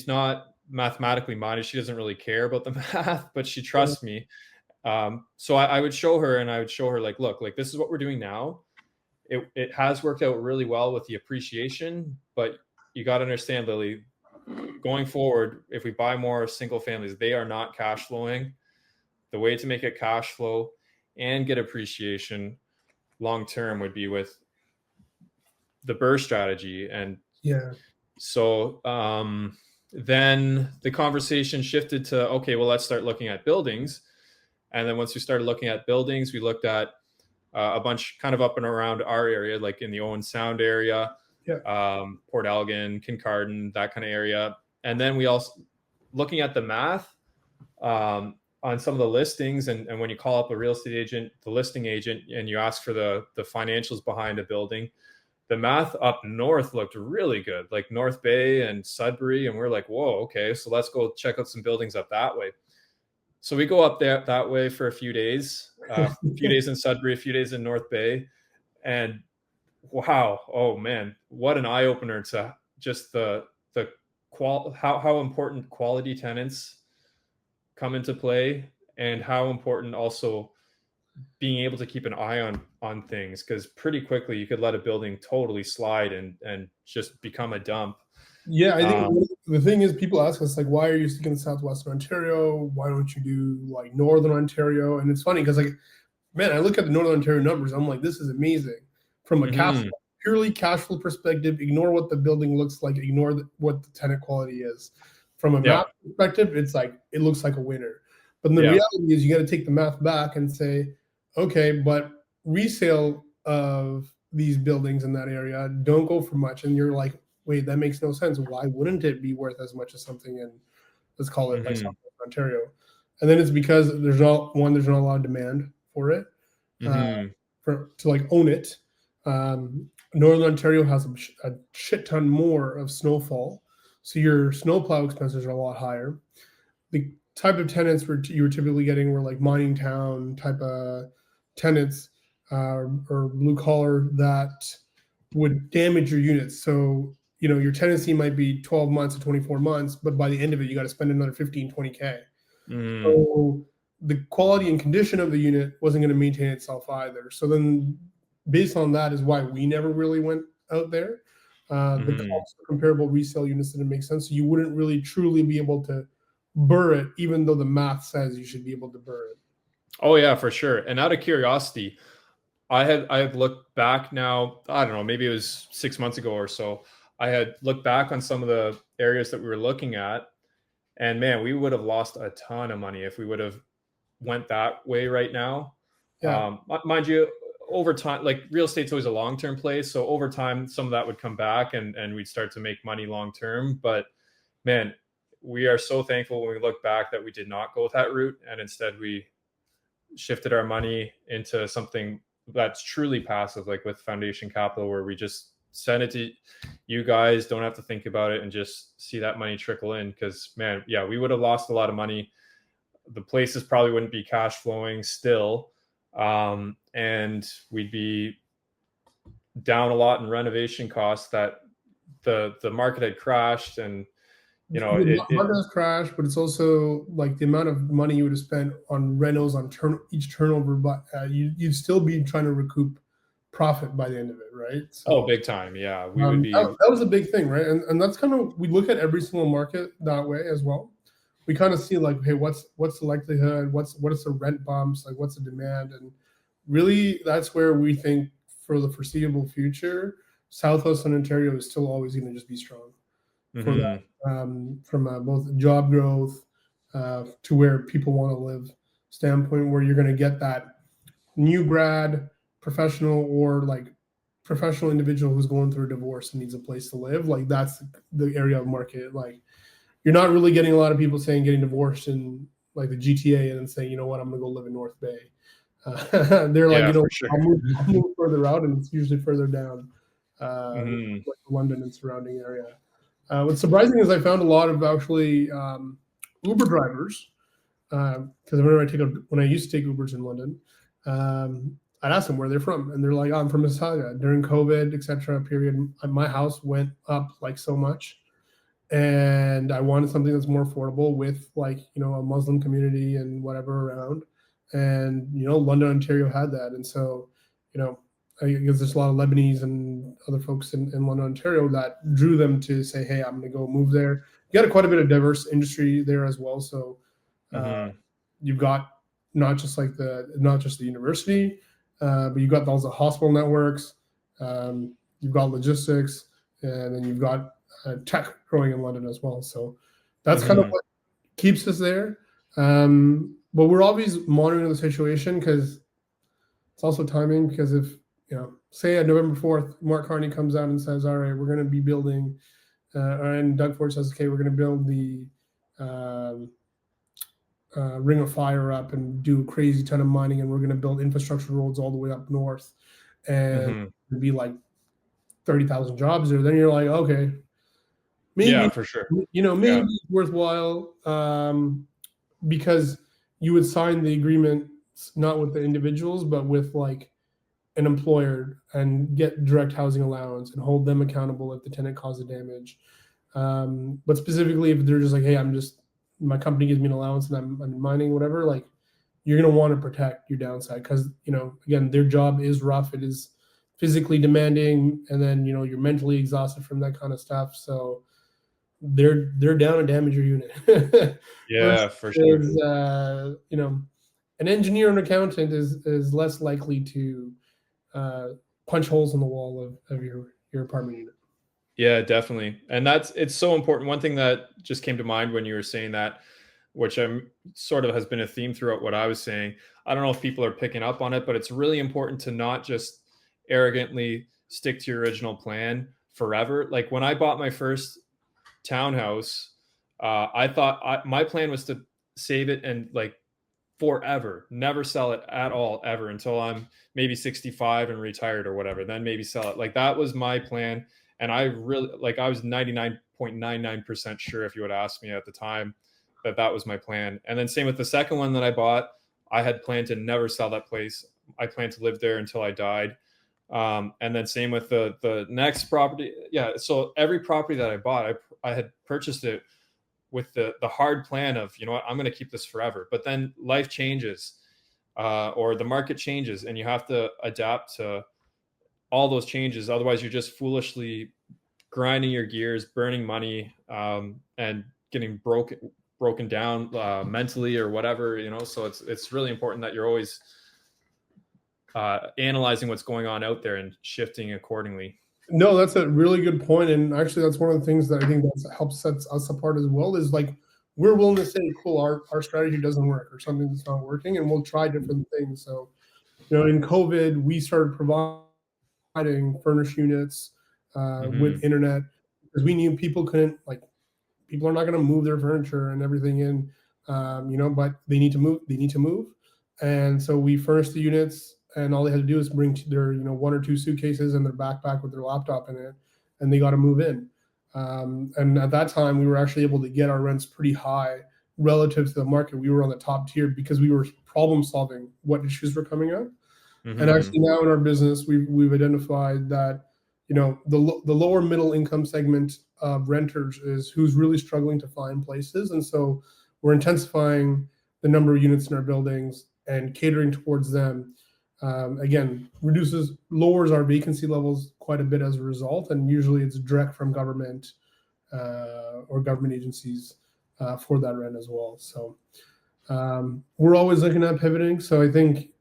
not mathematically minded. She doesn't really care about the math, but she trusts me. So I would show her, and I would show her like, look, like this is what we're doing now. It has worked out really well with the appreciation, but you got to understand, Lily, going forward, if we buy more single families, they are not cash flowing. The way to make it cash flow and get appreciation long term would be with the BRRRR strategy. And yeah. So then the conversation shifted to, okay, well, let's start looking at buildings. And then once we started looking at buildings, we looked at a bunch kind of up and around our area, like in the Owen Sound area, Port Elgin, Kincardine, that kind of area. And then we also looking at the math on some of the listings. And when you call up a real estate agent, the listing agent, and you ask for the financials behind a building, the math up north looked really good, like North Bay and Sudbury. And we're like, whoa, okay, so let's go check out some buildings up that way. So we go up there that way for a few days, in Sudbury, a few days in North Bay. And wow, oh man, what an eye opener to just how important quality tenants come into play, and how important also being able to keep an eye on things, because pretty quickly you could let a building totally slide and just become a dump. Yeah, I think the thing is, people ask us like, why are you sticking in Southwestern Ontario? Why don't you do like Northern Ontario? And it's funny because, like, man, I look at the Northern Ontario numbers, I'm like, this is amazing from a purely cash flow perspective. Ignore what the building looks like, ignore what the tenant quality is. from a Yeah. math perspective, it's like it looks like a winner. But the Yeah. reality is, you got to take the math back and say, okay, but resale of these buildings in that area don't go for much, and you're like, wait, that makes no sense. Why wouldn't it be worth as much as something in, let's call it like Mm-hmm. Southwest Ontario? And then it's because there's not a lot of demand for it, Mm-hmm. to like own it. Northern Ontario has a shit ton more of snowfall, so your snowplow expenses are a lot higher. The type of tenants you were typically getting were like mining town type of tenants, or blue collar, that would damage your units. So, your tenancy might be 12 months to 24 months, but by the end of it, you got to spend another 15, 20K. Mm-hmm. So the quality and condition of the unit wasn't going to maintain itself either. So then, based on that, is why we never really went out there. The cost of comparable resale units didn't make sense. So you wouldn't really truly be able to burr it, even though the math says you should be able to burr it. Oh yeah, for sure. And out of curiosity, I had looked back now, I don't know, maybe it was 6 months ago or so. I had looked back on some of the areas that we were looking at, and man, we would have lost a ton of money if we would have went that way right now. Yeah. Mind you, over time, like real estate's always a long-term play. So over time, some of that would come back and we'd start to make money long-term. But man, we are so thankful when we look back that we did not go that route. And instead we shifted our money into something that's truly passive, like with Foundation Capital, where we just send it to you guys, don't have to think about it, and just see that money trickle in. Because man, yeah, we would have lost a lot of money. The places probably wouldn't be cash flowing still, and we'd be down a lot in renovation costs. That the market had crashed, and The it market has crashed, but it's also like the amount of money you would have spent on renos on each turnover, but you'd still be trying to recoup profit by the end of it, right? So, big time. Yeah, we would be. that was a big thing, right? And that's kind of, we look at every single market that way as well. We kind of see like, hey, what's the likelihood? What is the rent bumps? Like, what's the demand? And really, that's where we think for the foreseeable future, Southwestern Ontario is still always going to just be strong for that, from both job growth, to where people want to live standpoint, where you're going to get that new grad professional, or like professional individual who's going through a divorce and needs a place to live. Like, that's the area of market. Like, you're not really getting a lot of people saying getting divorced in like the GTA and then saying, you know what, I'm gonna go live in North Bay. They're like, Yeah, for sure. I'll move further out, and it's usually further down, Mm-hmm. like London and surrounding area. What's surprising is I found a lot of actually, Uber drivers, because when I used to take Ubers in London, I'd ask them where they're from, and they're like, oh, I'm from Mississauga. During COVID, etc. period, my house went up like so much, and I wanted something that's more affordable with, like, a Muslim community and whatever around, and London, Ontario had that, and so I guess there's a lot of Lebanese and other folks in London, Ontario, that drew them to say, hey, I'm going to go move there. You got quite a bit of diverse industry there as well, so you've got not just the university, but you've got all the hospital networks, you've got logistics, and then you've got tech growing in London as well. So that's kind of what keeps us there. But we're always monitoring the situation, because it's also timing. Because if, say on November 4th, Mark Carney comes out and says, all right, we're going to be building, and Doug Ford says, okay, we're going to build the Ring of Fire up and do a crazy ton of mining, and we're going to build infrastructure roads all the way up north, and it'd be like 30,000 jobs there. Then you're like, okay, maybe, Yeah, for sure. maybe it's worthwhile, because you would sign the agreement not with the individuals, but with like an employer, and get direct housing allowance and hold them accountable if the tenant causes damage. But specifically, if they're just like, hey, my company gives me an allowance and I'm mining, whatever, like, you're going to want to protect your downside, because, again, their job is rough. It is physically demanding. And then, you're mentally exhausted from that kind of stuff. So they're down to damage your unit. Yeah, for sure. An engineer and accountant is less likely to punch holes in the wall of your apartment unit. Yeah, definitely. And it's so important. One thing that just came to mind when you were saying that, which I'm sort of has been a theme throughout what I was saying. I don't know if people are picking up on it, but it's really important to not just arrogantly stick to your original plan forever. Like when I bought my first townhouse, I thought my plan was to save it and like forever, never sell it at all ever until I'm maybe 65 and retired or whatever. Then maybe sell it. Like that was my plan, and I really like I was 99.99% sure if you would ask me at the time that that was my plan. And then same with the second one that I bought, I had planned to never sell that place. I planned to live there until I died. And then same with the next property. Yeah, so every property that I bought, I had purchased it with the hard plan of, you know what, I'm going to keep this forever. But then life changes, or the market changes, and you have to adapt to all those changes. Otherwise, you're just foolishly grinding your gears, burning money, and getting broken down mentally or whatever. You know, so it's really important that you're always analyzing what's going on out there and shifting accordingly. No, that's a really good point, and actually, that's one of the things that I think that helps sets us apart as well. Is like we're willing to say, "Cool, our strategy doesn't work, or something that's not working," and we'll try different things. So, in COVID, we started providing furnished units with internet because we knew people couldn't like people are not going to move their furniture and everything in, but they need to move. They need to move, and so we furnished the units, and all they had to do is bring their one or two suitcases and their backpack with their laptop in it, and they got to move in. And at that time, we were actually able to get our rents pretty high relative to the market. We were on the top tier because we were problem solving what issues were coming up. And actually now in our business, we've identified that the lower middle income segment of renters is who's really struggling to find places, and so we're intensifying the number of units in our buildings and catering towards them. Again, lowers our vacancy levels quite a bit as a result, and usually it's direct from government or government agencies for that rent as well. So we're always looking at pivoting. So I think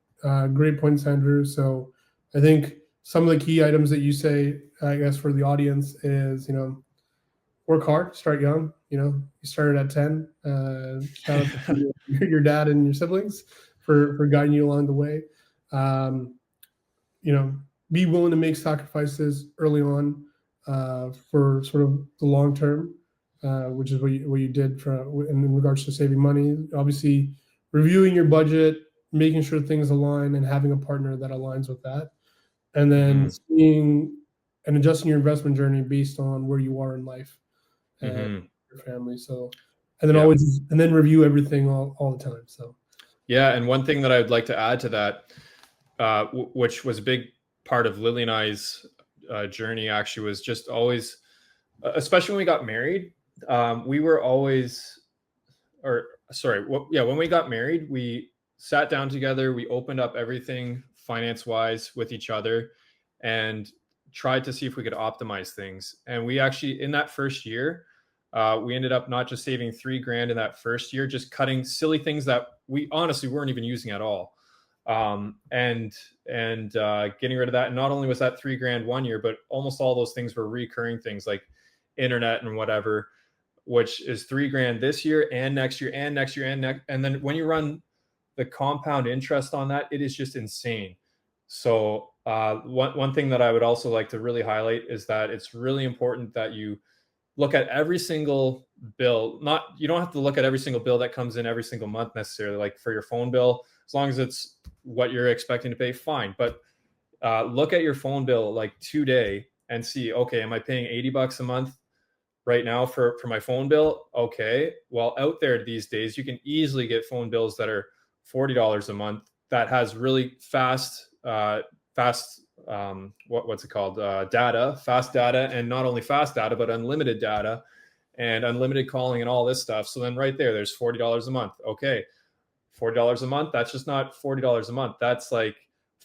great points, Andrew. So I think some of the key items that you say, I guess, for the audience is, work hard, start young. You started at 10. Shout out to your dad and your siblings for guiding you along the way. Be willing to make sacrifices early on for sort of the long term, which is what you did in regards to saving money. Obviously, reviewing your budget, making sure things align, and having a partner that aligns with that, and then seeing and adjusting your investment journey based on where you are in life and your family. So, and then review everything all the time. So, yeah, and one thing that I would like to add to that, which was a big part of Lily and I's journey, actually, was just always, especially when we got married, we were always, when we got married, we sat down together, we opened up everything finance wise with each other and tried to see if we could optimize things. And we actually, in that first year, we ended up not just saving $3,000 in that first year, just cutting silly things that we honestly weren't even using at all. And getting rid of that. And not only was that $3,000 one year, but almost all those things were recurring things like internet and whatever, which is $3,000 this year and next year and next year and next. And then when you run the compound interest on that, it is just insane. So one thing that I would also like to really highlight is that it's really important that you look at every single bill. You don't have to look at every single bill that comes in every single month necessarily. Like for your phone bill, as long as it's what you're expecting to pay, fine. But look at your phone bill like today and see, okay, am I paying $80 a month right now for my phone bill? Okay, well, out there these days, you can easily get phone bills that are $40 a month that has really fast what's it called? Fast data, and not only fast data, but unlimited data and unlimited calling and all this stuff. So then right there's $40 a month. Okay, $40 a month. That's just not $40 a month. That's like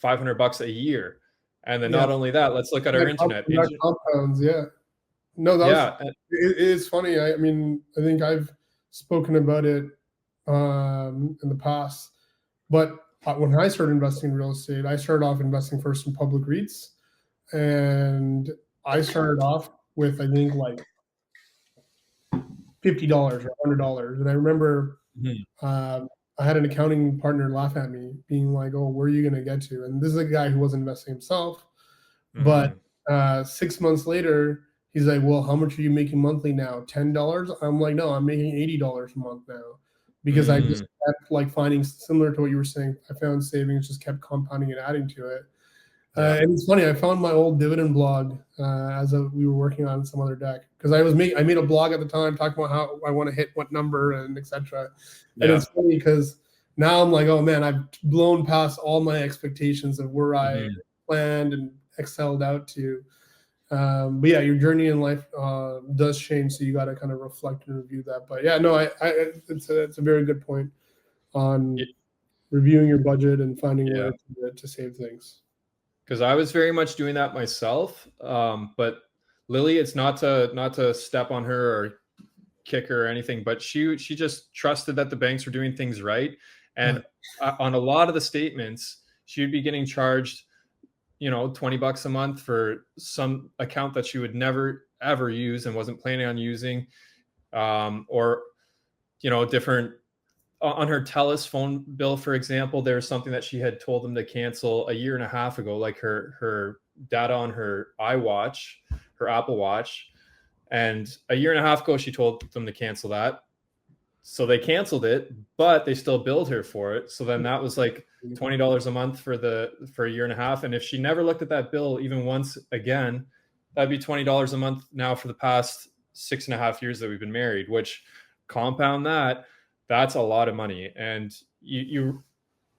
$500 a year. And then not only that, let's look at our internet. Compounds, yeah. No, it's funny. I mean, I think I've spoken about it in the past, but when I started investing in real estate, I started off investing first in public REITs, and I started off with, I think, like $50 or $100. And I remember I had an accounting partner laugh at me, being like, "Oh, where are you going to get to?" And this is a guy who wasn't investing himself. But 6 months later, he's like, "Well, how much are you making monthly now? $10?" I'm like, "No, I'm making $80 a month now," because I just kept like finding, similar to what you were saying. I found savings just kept compounding and adding to it. And it's funny, I found my old dividend blog we were working on some other deck, because I made a blog at the time talking about how I want to hit what number and etc. And it's funny because now I'm like, oh man, I've blown past all my expectations of where I planned and excelled out to. But yeah, your journey in life does change, so you got to kind of reflect and review that. But yeah, no, it's a very good point on reviewing your budget and finding where to save things. Because I was very much doing that myself. But Lily, it's not to step on her or kick her or anything, but she just trusted that the banks were doing things right. And on a lot of the statements, she would be getting charged, $20 a month for some account that she would never ever use and wasn't planning on using, or different. On her TELUS phone bill, for example, there's something that she had told them to cancel a year and a half ago, like her data on her iWatch, her Apple Watch. And a year and a half ago, she told them to cancel that. So they canceled it, but they still billed her for it. So then that was like $20 a month for a year and a half. And if she never looked at that bill even once again, that'd be $20 a month now for the past 6.5 years that we've been married, which compound that's a lot of money. And you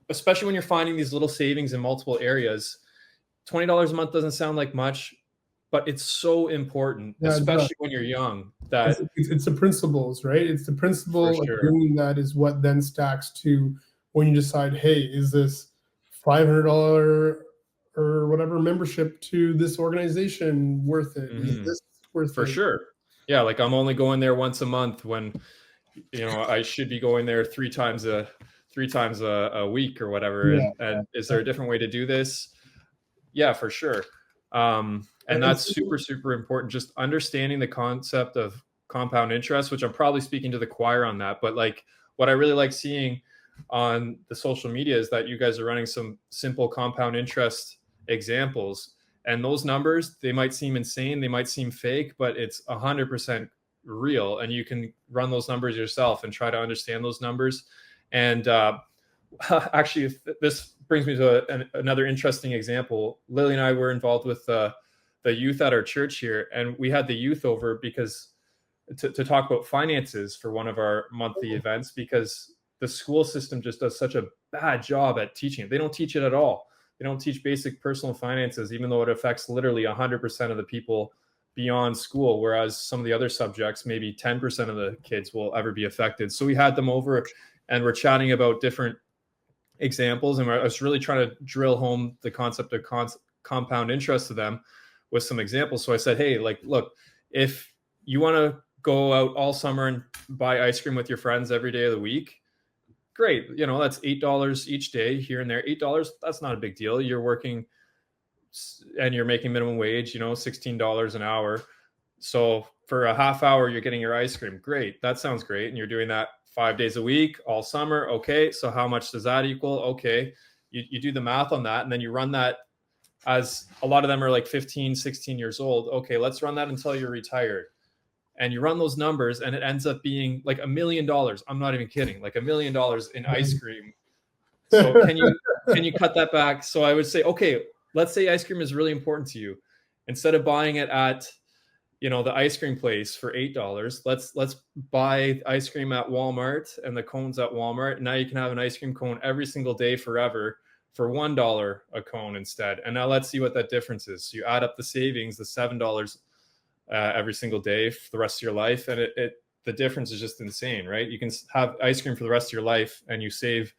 especially when you're finding these little savings in multiple areas, $20 a month doesn't sound like much, but it's so important, especially when you're young. That it's the principles, right? It's the principle of sure. doing that is what then stacks to when you decide, hey, is this $500 or whatever membership to this organization worth it? Is this worth for it? sure. Yeah, like I'm only going there once a month when I should be going there three times a week or whatever. And is there a different way to do this? Yeah, for sure. And that's super, super important. Just understanding the concept of compound interest, which I'm probably speaking to the choir on that. But like what I really like seeing on the social media is that you guys are running some simple compound interest examples. And those numbers, they might seem insane, they might seem fake, but it's 100% real. And you can run those numbers yourself and try to understand those numbers. And actually, this brings me to another interesting example. Lily and I were involved with the youth at our church here, and we had the youth over because to talk about finances for one of our monthly events, because the school system just does such a bad job at teaching it. They don't teach it at all. They don't teach basic personal finances, even though it affects literally 100% of the people beyond school, whereas some of the other subjects, maybe 10% of the kids will ever be affected. So we had them over and we're chatting about different examples, and I was really trying to drill home the concept of compound interest to them with some examples. So I said, hey, like, look, if you want to go out all summer and buy ice cream with your friends every day of the week, great. That's $8 each day here and there. $8, that's not a big deal. You're working and you're making minimum wage, $16 an hour. So for a half hour, you're getting your ice cream. Great. That sounds great. And you're doing that 5 days a week, all summer. Okay. So how much does that equal? Okay. You do the math on that. And then you run that, as a lot of them are like 15, 16 years old. Okay. Let's run that until you're retired. And you run those numbers and it ends up being like $1 million. I'm not even kidding. Like $1 million in ice cream. So can you cut that back? So I would say, okay, let's say ice cream is really important to you. Instead of buying it at, the ice cream place for $8, let's buy ice cream at Walmart and the cones at Walmart. Now you can have an ice cream cone every single day forever for $1 a cone instead. And now let's see what that difference is. So you add up the savings, the $7 every single day for the rest of your life. And the difference is just insane, right? You can have ice cream for the rest of your life and you save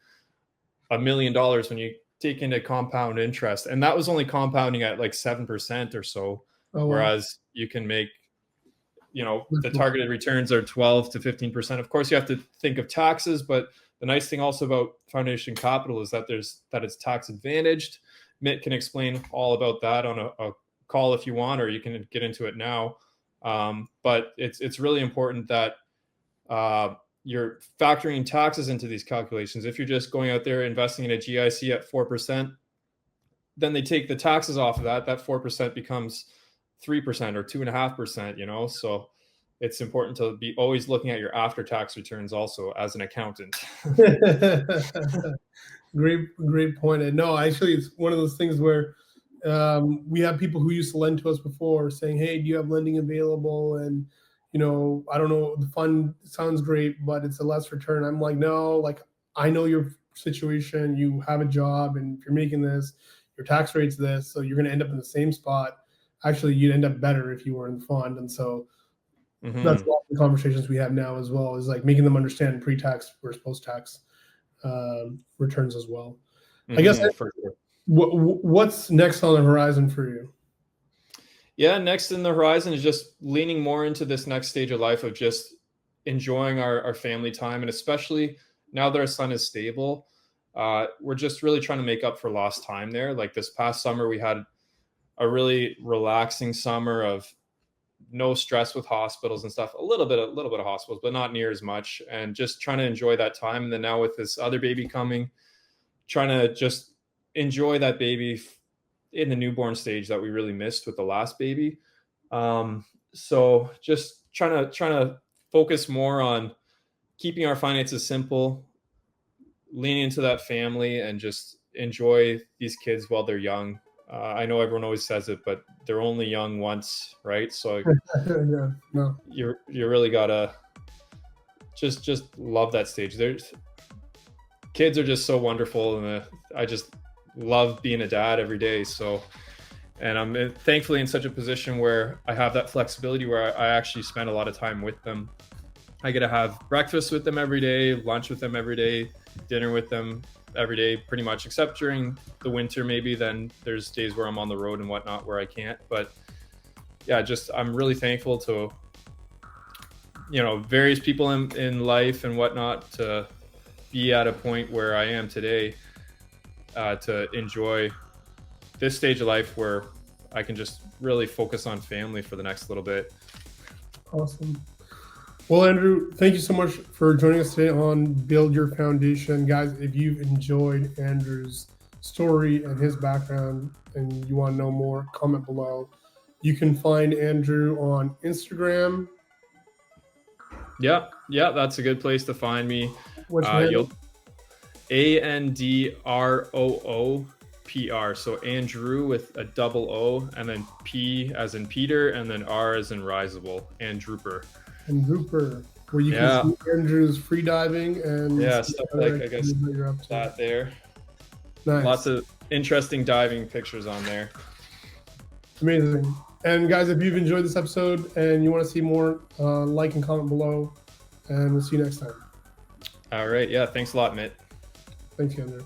$1 million when you take into compound interest. And that was only compounding at like 7% or so. Whereas you can make, the targeted returns are 12 to 15%. Of course, you have to think of taxes, but the nice thing also about foundation capital is that it's tax advantaged. Mitt can explain all about that on a call if you want, or you can get into it now. But it's really important that you're factoring taxes into these calculations. If you're just going out there investing in a GIC at 4%, then they take the taxes off of that. That 4% becomes 3% or 2.5%. You know, so it's important to be always looking at your after-tax returns also as an accountant. Great point. And no, actually, it's one of those things where we have people who used to lend to us before saying, "Hey, do you have lending available?" And I don't know, the fund sounds great, but it's a less return. I'm like, no, like I know your situation. You have a job, and if you're making this, your tax rate's this, so you're going to end up in the same spot. Actually, you'd end up better if you were in the fund. And so that's a lot of the conversations we have now as well, is like making them understand pre-tax versus post-tax returns as well. I guess what's next on the horizon for you? Yeah, next in the horizon is just leaning more into this next stage of life of just enjoying our family time. And especially now that our son is stable, we're just really trying to make up for lost time there. Like this past summer, we had a really relaxing summer of no stress with hospitals and stuff, a little bit of hospitals, but not near as much, and just trying to enjoy that time. And then now with this other baby coming, trying to just enjoy that baby in the newborn stage that we really missed with the last baby. So just trying to focus more on keeping our finances simple, leaning into that family, and just enjoy these kids while they're young. I know everyone always says it, but they're only young once, right? So Yeah, no. you really gotta just love that stage. Kids are just so wonderful, and I just love being a dad every day. So, and I'm thankfully in such a position where I have that flexibility where I actually spend a lot of time with them. I get to have breakfast with them every day, lunch with them every day, dinner with them every day, pretty much, except during the winter. Maybe then there's days where I'm on the road and whatnot where I can't. But yeah, just I'm really thankful to various people in life and whatnot to be at a point where I am today, to enjoy this stage of life where I can just really focus on family for the next little bit. Awesome. Well, Andrew, thank you so much for joining us today on Build Your Foundation. Guys, if you've enjoyed Andrew's story and his background and you want to know more, comment below. You can find Andrew on Instagram. Yeah, that's a good place to find me. What's your handle? ANDROOPR. So Andrew with a double O, and then P as in Peter, and then R as in Ryzebol, and Drooper. And Drooper, where you can see Andrew's free diving and stuff like, I guess, that there. Nice. Lots of interesting diving pictures on there. Amazing. And guys, if you've enjoyed this episode and you want to see more, like and comment below, and we'll see you next time. All right. Yeah. Thanks a lot, Mitt. Thanks, Andrew.